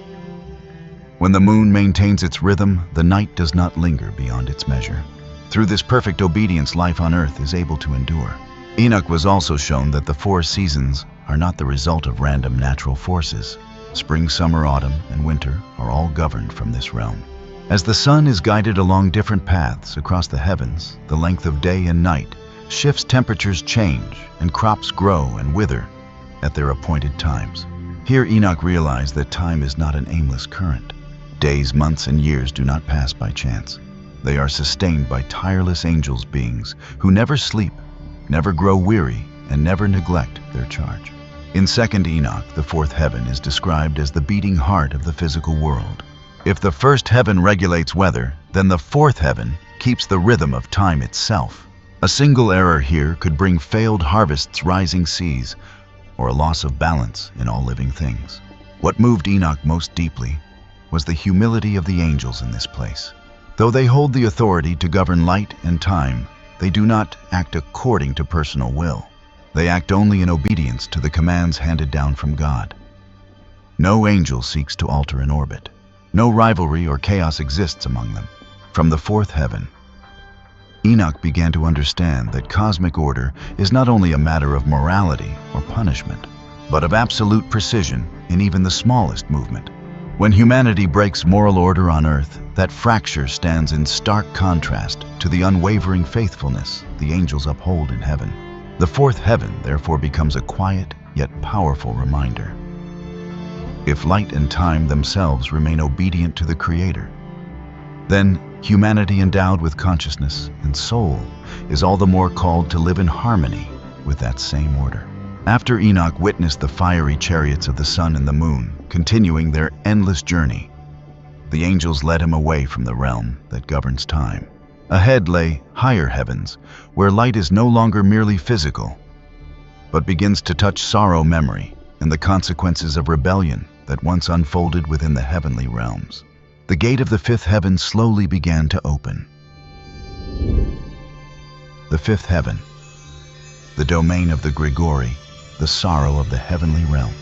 When the moon maintains its rhythm, the night does not linger beyond its measure. Through this perfect obedience, life on earth is able to endure. Enoch was also shown that the 4 seasons are not the result of random natural forces. Spring, summer, autumn, and winter are all governed from this realm. As the sun is guided along different paths across the heavens, the length of day and night shifts, temperatures change, and crops grow and wither at their appointed times. Here Enoch realized that time is not an aimless current. Days, months, and years do not pass by chance. They are sustained by tireless angels beings who never sleep, never grow weary, and never neglect their charge. In 2nd Enoch, the 4th heaven is described as the beating heart of the physical world. If the 1st heaven regulates weather, then the 4th heaven keeps the rhythm of time itself. A single error here could bring failed harvests, rising seas, or a loss of balance in all living things. What moved Enoch most deeply was the humility of the angels in this place. Though they hold the authority to govern light and time, they do not act according to personal will. They act only in obedience to the commands handed down from God. No angel seeks to alter an orbit. No rivalry or chaos exists among them. From the 4th heaven, Enoch began to understand that cosmic order is not only a matter of morality or punishment, but of absolute precision in even the smallest movement. When humanity breaks moral order on earth, that fracture stands in stark contrast to the unwavering faithfulness the angels uphold in heaven. The 4th heaven therefore becomes a quiet yet powerful reminder. If light and time themselves remain obedient to the Creator, then humanity endowed with consciousness and soul is all the more called to live in harmony with that same order. After Enoch witnessed the fiery chariots of the sun and the moon continuing their endless journey, the angels led him away from the realm that governs time. Ahead lay higher heavens, where light is no longer merely physical, but begins to touch sorrow, memory, and the consequences of rebellion that once unfolded within the heavenly realms. The gate of the 5th heaven slowly began to open. The 5th heaven, the domain of the Grigori, the sorrow of the heavenly realm.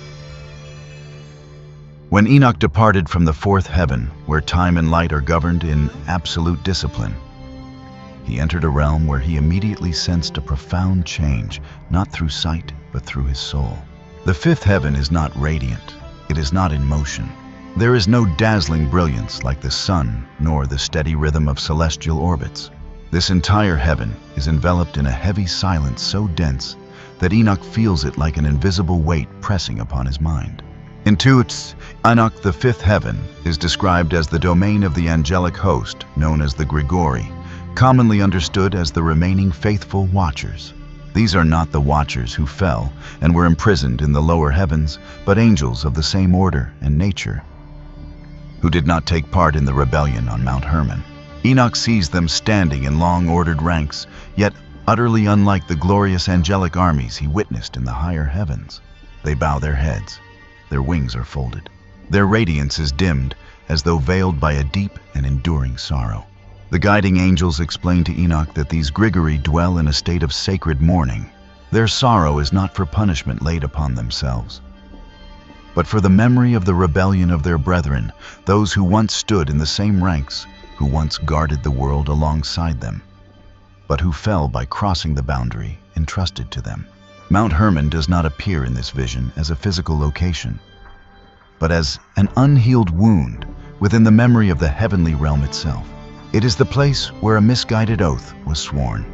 When Enoch departed from the 4th heaven, where time and light are governed in absolute discipline, he entered a realm where he immediately sensed a profound change, not through sight, but through his soul. The 5th heaven is not radiant. It is not in motion. There is no dazzling brilliance like the sun, nor the steady rhythm of celestial orbits. This entire heaven is enveloped in a heavy silence so dense that Enoch feels it like an invisible weight pressing upon his mind. In Tuts, Enoch, the 5th heaven, is described as the domain of the angelic host, known as the Grigori, commonly understood as the remaining faithful watchers. These are not the watchers who fell and were imprisoned in the lower heavens, but angels of the same order and nature, who did not take part in the rebellion on Mount Hermon. Enoch sees them standing in long-ordered ranks, yet utterly unlike the glorious angelic armies he witnessed in the higher heavens. They bow their heads. Their wings are folded. Their radiance is dimmed, as though veiled by a deep and enduring sorrow. The guiding angels explain to Enoch that these Grigori dwell in a state of sacred mourning. Their sorrow is not for punishment laid upon themselves, but for the memory of the rebellion of their brethren, those who once stood in the same ranks, who once guarded the world alongside them, but who fell by crossing the boundary entrusted to them. Mount Hermon does not appear in this vision as a physical location, but as an unhealed wound within the memory of the heavenly realm itself. It is the place where a misguided oath was sworn,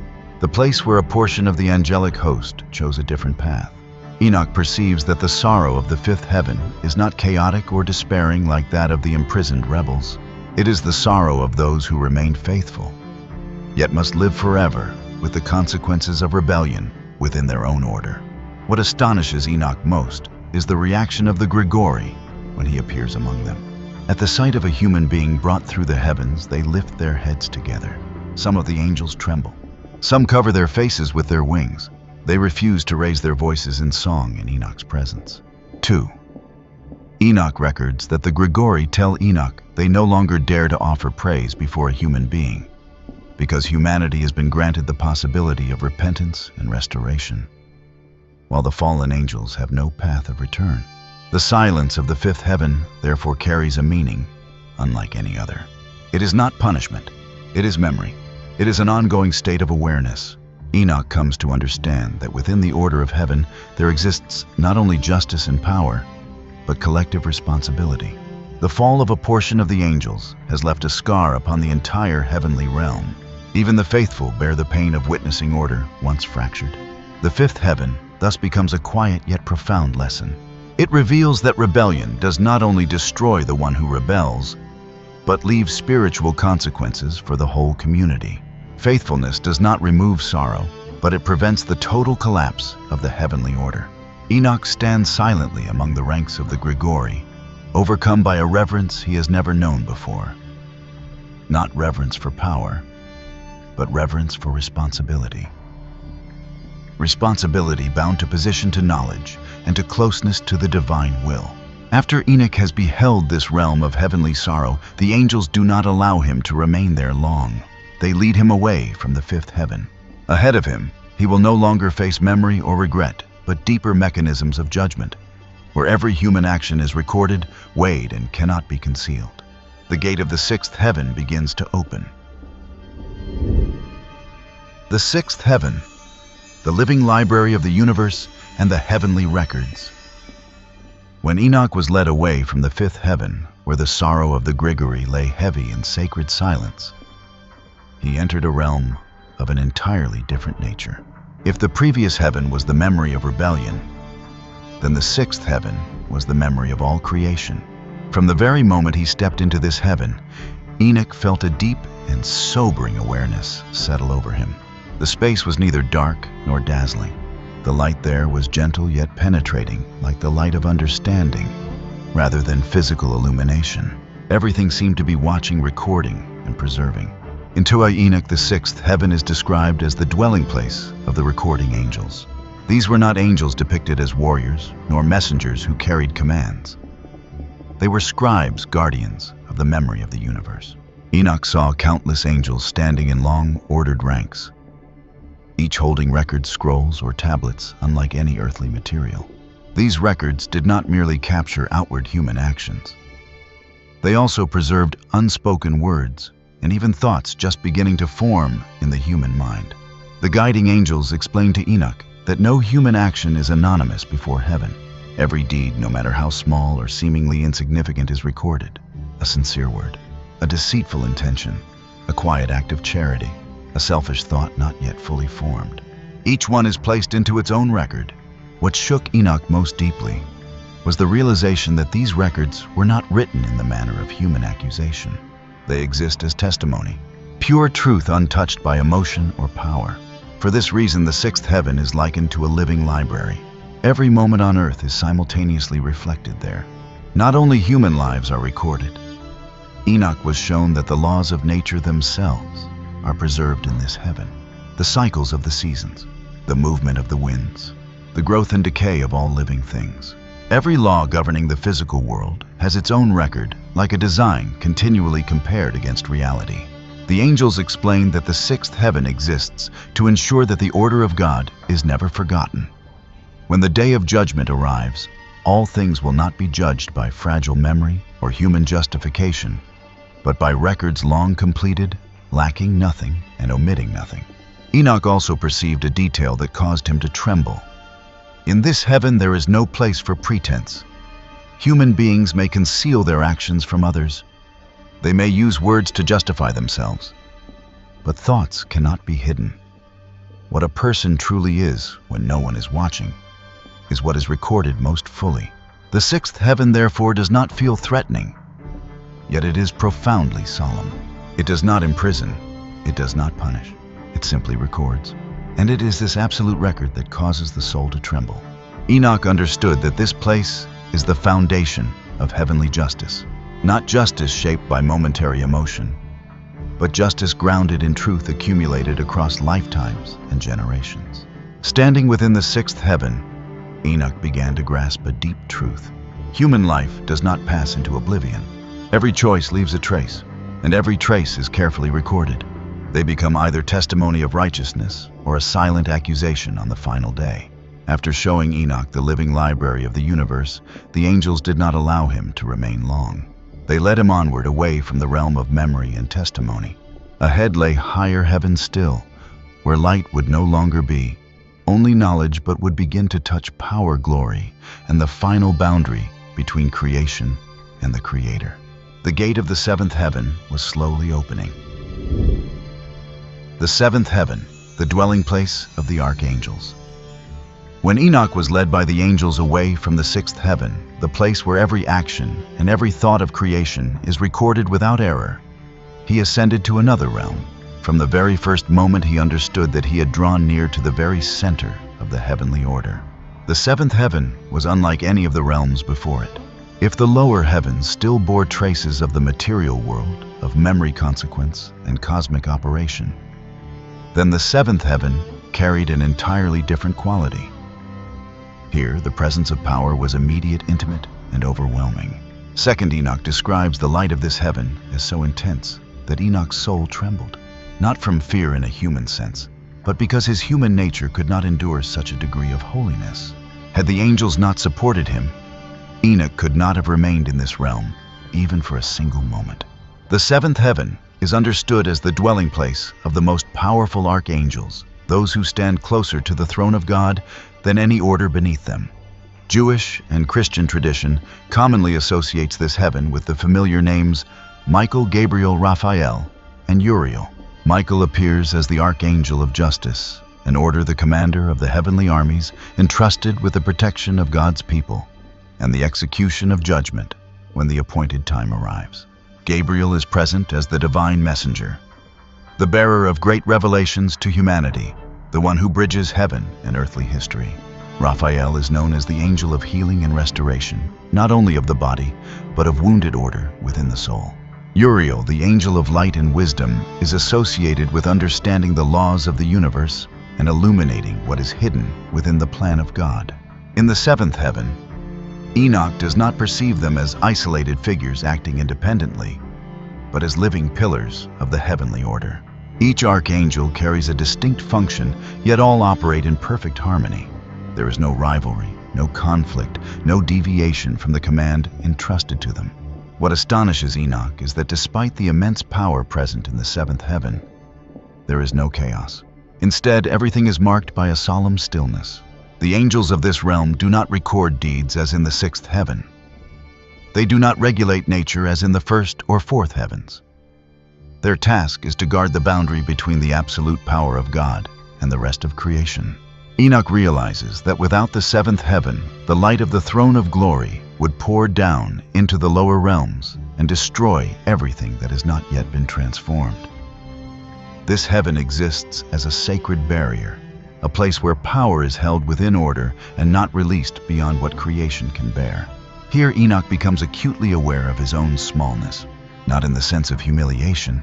the place where a portion of the angelic host chose a different path. Enoch perceives that the sorrow of the fifth heaven is not chaotic or despairing like that of the imprisoned rebels. It is the sorrow of those who remained faithful, yet must live forever with the consequences of rebellion within their own order. What astonishes Enoch most is the reaction of the Grigori when he appears among them. At the sight of a human being brought through the heavens, they lift their heads together. Some of the angels tremble. Some cover their faces with their wings. They refuse to raise their voices in song in Enoch's presence. 2. Enoch records that the Grigori tell Enoch they no longer dare to offer praise before a human being, because humanity has been granted the possibility of repentance and restoration, while the fallen angels have no path of return. The silence of the fifth heaven therefore carries a meaning unlike any other. It is not punishment, it is memory. It is an ongoing state of awareness. Enoch comes to understand that within the order of heaven there exists not only justice and power, but collective responsibility. The fall of a portion of the angels has left a scar upon the entire heavenly realm. Even the faithful bear the pain of witnessing order once fractured. The fifth heaven thus becomes a quiet yet profound lesson. It reveals that rebellion does not only destroy the one who rebels, but leaves spiritual consequences for the whole community. Faithfulness does not remove sorrow, but it prevents the total collapse of the heavenly order. Enoch stands silently among the ranks of the Grigori, overcome by a reverence he has never known before. Not reverence for power, but reverence for responsibility. Responsibility bound to position to knowledge and to closeness to the divine will. After Enoch has beheld this realm of heavenly sorrow, the angels do not allow him to remain there long. They lead him away from the fifth heaven. Ahead of him, he will no longer face memory or regret, but deeper mechanisms of judgment, where every human action is recorded, weighed, and cannot be concealed. The gate of the sixth heaven begins to open. The sixth heaven, the living library of the universe and the heavenly records. When Enoch was led away from the fifth heaven, where the sorrow of the Grigori lay heavy in sacred silence, he entered a realm of an entirely different nature. If the previous heaven was the memory of rebellion, then the sixth heaven was the memory of all creation. From the very moment he stepped into this heaven, Enoch felt a deep and sobering awareness settle over him. The space was neither dark nor dazzling. The light there was gentle yet penetrating, like the light of understanding, rather than physical illumination. Everything seemed to be watching, recording, and preserving. In Tuai Enoch, the sixth heaven is described as the dwelling place of the recording angels. These were not angels depicted as warriors, nor messengers who carried commands. They were scribes, guardians of the memory of the universe. Enoch saw countless angels standing in long, ordered ranks, each holding records, scrolls, or tablets unlike any earthly material. These records did not merely capture outward human actions. They also preserved unspoken words and even thoughts just beginning to form in the human mind. The guiding angels explained to Enoch that no human action is anonymous before heaven. Every deed, no matter how small or seemingly insignificant, is recorded. A sincere word, a deceitful intention, a quiet act of charity, a selfish thought not yet fully formed. Each one is placed into its own record. What shook Enoch most deeply was the realization that these records were not written in the manner of human accusation. They exist as testimony, pure truth untouched by emotion or power. For this reason, the sixth heaven is likened to a living library. Every moment on earth is simultaneously reflected there. Not only human lives are recorded. Enoch was shown that the laws of nature themselves are preserved in this heaven. The cycles of the seasons, the movement of the winds, the growth and decay of all living things. Every law governing the physical world has its own record, like a design continually compared against reality. The angels explained that the sixth heaven exists to ensure that the order of God is never forgotten. When the day of judgment arrives, all things will not be judged by fragile memory or human justification, but by records long completed, lacking nothing and omitting nothing. Enoch also perceived a detail that caused him to tremble. In this heaven there is no place for pretense. Human beings may conceal their actions from others. They may use words to justify themselves. But thoughts cannot be hidden. What a person truly is when no one is watching is what is recorded most fully. The sixth heaven, therefore, does not feel threatening, yet it is profoundly solemn. It does not imprison, it does not punish, it simply records. And it is this absolute record that causes the soul to tremble. Enoch understood that this place is the foundation of heavenly justice, not justice shaped by momentary emotion, but justice grounded in truth accumulated across lifetimes and generations. Standing within the sixth heaven, Enoch began to grasp a deep truth. Human life does not pass into oblivion. Every choice leaves a trace, and every trace is carefully recorded. They become either testimony of righteousness or a silent accusation on the final day. After showing Enoch the living library of the universe, the angels did not allow him to remain long. They led him onward away from the realm of memory and testimony. Ahead lay higher heaven still, where light would no longer be, only knowledge, but would begin to touch power, glory, and the final boundary between creation and the Creator. The gate of the seventh heaven was slowly opening. The seventh heaven, the dwelling place of the archangels. When Enoch was led by the angels away from the sixth heaven, the place where every action and every thought of creation is recorded without error, he ascended to another realm. From the very first moment he understood that he had drawn near to the very center of the heavenly order. The seventh heaven was unlike any of the realms before it. If the lower heavens still bore traces of the material world, of memory, consequence, and cosmic operation, then the seventh heaven carried an entirely different quality. Here, the presence of power was immediate, intimate, and overwhelming. Second Enoch describes the light of this heaven as so intense that Enoch's soul trembled, not from fear in a human sense, but because his human nature could not endure such a degree of holiness. Had the angels not supported him, Enoch could not have remained in this realm, even for a single moment. The seventh heaven is understood as the dwelling place of the most powerful archangels, those who stand closer to the throne of God than any order beneath them. Jewish and Christian tradition commonly associates this heaven with the familiar names Michael, Gabriel, Raphael, and Uriel. Michael appears as the archangel of justice, an order the commander of the heavenly armies entrusted with the protection of God's people and the execution of judgment when the appointed time arrives. Gabriel is present as the divine messenger, the bearer of great revelations to humanity, the one who bridges heaven and earthly history. Raphael is known as the angel of healing and restoration, not only of the body, but of wounded order within the soul. Uriel, the angel of light and wisdom, is associated with understanding the laws of the universe and illuminating what is hidden within the plan of God. In the seventh heaven, Enoch does not perceive them as isolated figures acting independently, but as living pillars of the heavenly order. Each archangel carries a distinct function, yet all operate in perfect harmony. There is no rivalry, no conflict, no deviation from the command entrusted to them. What astonishes Enoch is that despite the immense power present in the seventh heaven, there is no chaos. Instead, everything is marked by a solemn stillness. The angels of this realm do not record deeds as in the sixth heaven. They do not regulate nature as in the first or fourth heavens. Their task is to guard the boundary between the absolute power of God and the rest of creation. Enoch realizes that without the seventh heaven, the light of the throne of glory would pour down into the lower realms and destroy everything that has not yet been transformed. This heaven exists as a sacred barrier, a place where power is held within order and not released beyond what creation can bear. Here Enoch becomes acutely aware of his own smallness, not in the sense of humiliation,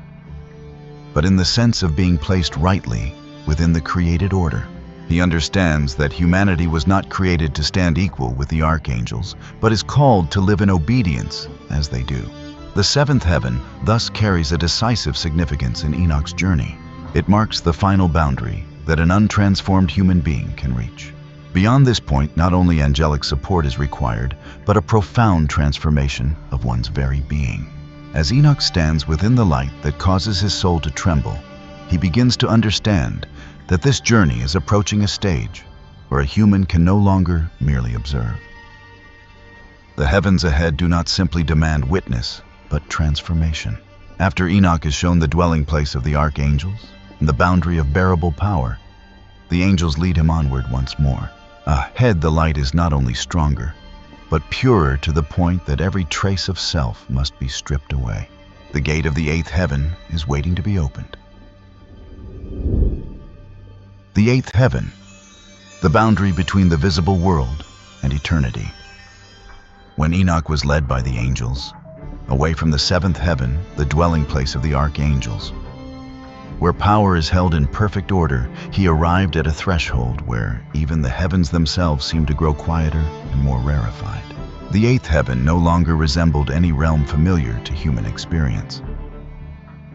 but in the sense of being placed rightly within the created order. He understands that humanity was not created to stand equal with the archangels, but is called to live in obedience as they do. The seventh heaven thus carries a decisive significance in Enoch's journey. It marks the final boundary that an untransformed human being can reach. Beyond this point, not only angelic support is required, but a profound transformation of one's very being. As Enoch stands within the light that causes his soul to tremble, he begins to understand that this journey is approaching a stage where a human can no longer merely observe. The heavens ahead do not simply demand witness, but transformation. After Enoch is shown the dwelling place of the archangels and the boundary of bearable power, the angels lead him onward once more. Ahead, the light is not only stronger, but purer to the point that every trace of self must be stripped away. The gate of the eighth heaven is waiting to be opened. The eighth heaven, the boundary between the visible world and eternity. When Enoch was led by the angels, away from the seventh heaven, the dwelling place of the archangels, where power is held in perfect order, he arrived at a threshold where even the heavens themselves seemed to grow quieter and more rarefied. The eighth heaven no longer resembled any realm familiar to human experience.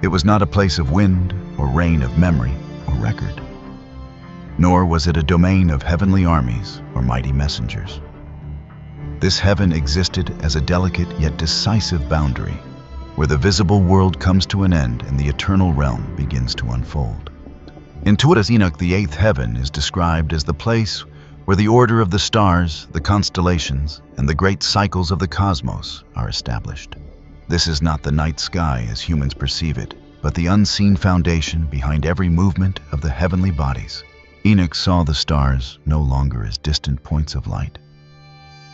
It was not a place of wind or rain, of memory or record. Nor was it a domain of heavenly armies or mighty messengers. This heaven existed as a delicate yet decisive boundary, where the visible world comes to an end and the eternal realm begins to unfold. In Tua's Enoch, the eighth heaven is described as the place where the order of the stars, the constellations, and the great cycles of the cosmos are established. This is not the night sky as humans perceive it, but the unseen foundation behind every movement of the heavenly bodies. Enoch saw the stars no longer as distant points of light,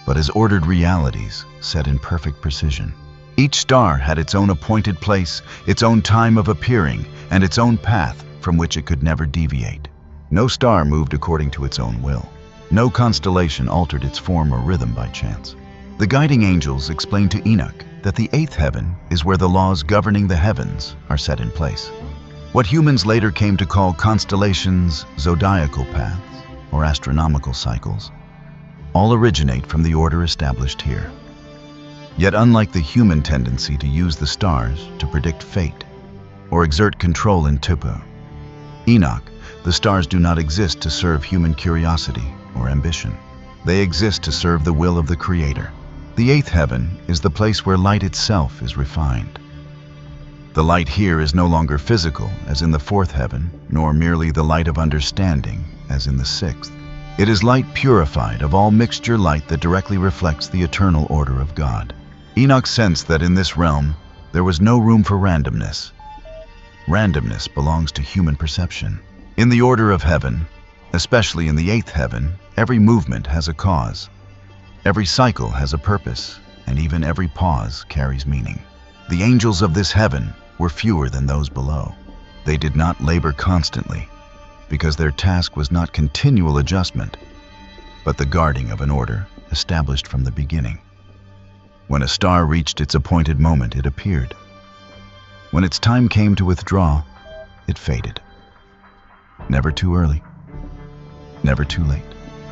but as ordered realities set in perfect precision. Each star had its own appointed place, its own time of appearing, and its own path from which it could never deviate. No star moved according to its own will. No constellation altered its form or rhythm by chance. The guiding angels explained to Enoch that the eighth heaven is where the laws governing the heavens are set in place. What humans later came to call constellations, zodiacal paths, or astronomical cycles, all originate from the order established here. Yet unlike the human tendency to use the stars to predict fate or exert control in Tupu, Enoch, the stars do not exist to serve human curiosity or ambition. They exist to serve the will of the Creator. The eighth heaven is the place where light itself is refined. The light here is no longer physical, as in the fourth heaven, nor merely the light of understanding, as in the sixth. It is light purified of all mixture, light that directly reflects the eternal order of God. Enoch sensed that in this realm there was no room for randomness. Randomness belongs to human perception. In the order of heaven, especially in the eighth heaven, every movement has a cause. Every cycle has a purpose, and even every pause carries meaning. The angels of this heaven were fewer than those below. They did not labor constantly, because their task was not continual adjustment, but the guarding of an order established from the beginning. When a star reached its appointed moment, it appeared. When its time came to withdraw, it faded. Never too early, never too late.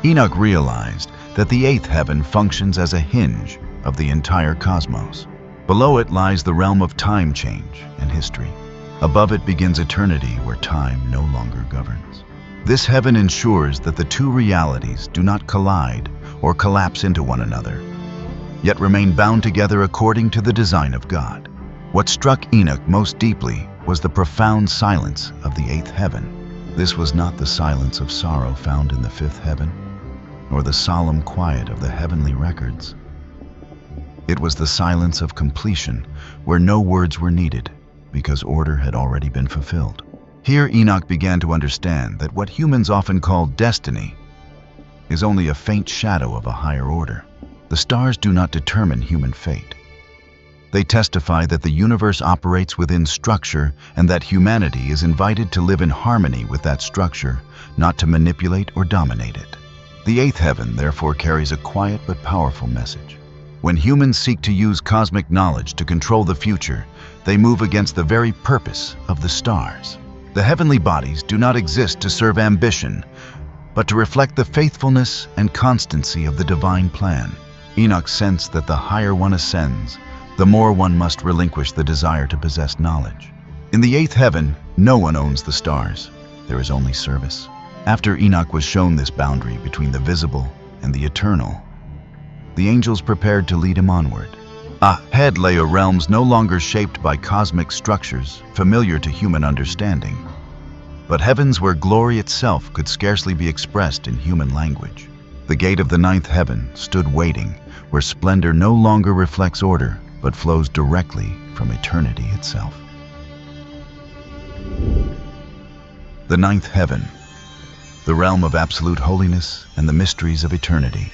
Enoch realized that the eighth heaven functions as a hinge of the entire cosmos. Below it lies the realm of time change and history. Above it begins eternity, where time no longer governs. This heaven ensures that the two realities do not collide or collapse into one another, yet remain bound together according to the design of God. What struck Enoch most deeply was the profound silence of the eighth heaven. This was not the silence of sorrow found in the fifth heaven, nor the solemn quiet of the heavenly records. It was the silence of completion, where no words were needed, because order had already been fulfilled. Here Enoch began to understand that what humans often call destiny is only a faint shadow of a higher order. The stars do not determine human fate. They testify that the universe operates within structure and that humanity is invited to live in harmony with that structure, not to manipulate or dominate it. The eighth heaven therefore carries a quiet but powerful message. When humans seek to use cosmic knowledge to control the future, they move against the very purpose of the stars. The heavenly bodies do not exist to serve ambition, but to reflect the faithfulness and constancy of the divine plan. Enoch sensed that the higher one ascends, the more one must relinquish the desire to possess knowledge. In the eighth heaven, no one owns the stars. There is only service. After Enoch was shown this boundary between the visible and the eternal, the angels prepared to lead him onward. Ahead lay a realms no longer shaped by cosmic structures familiar to human understanding, but heavens where glory itself could scarcely be expressed in human language. The gate of the ninth heaven stood waiting, where splendor no longer reflects order, but flows directly from eternity itself. The ninth heaven, the realm of absolute holiness and the mysteries of eternity.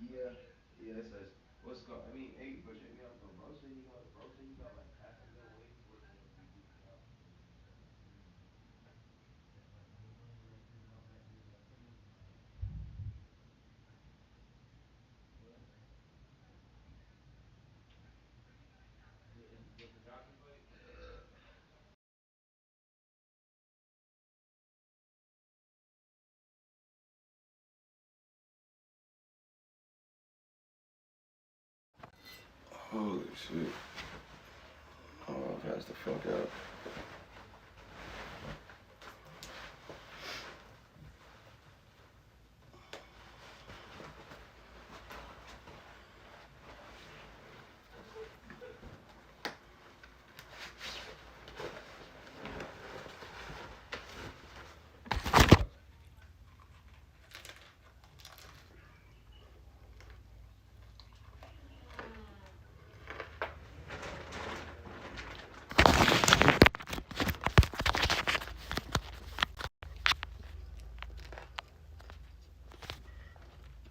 Yeah, yeah, it says what's called. I mean, hey, but check me out though. Bro say he got like half a mil waiting for him if he do the job. What? Was the job too funny? Holy shit. Oh, I passed the fuck out.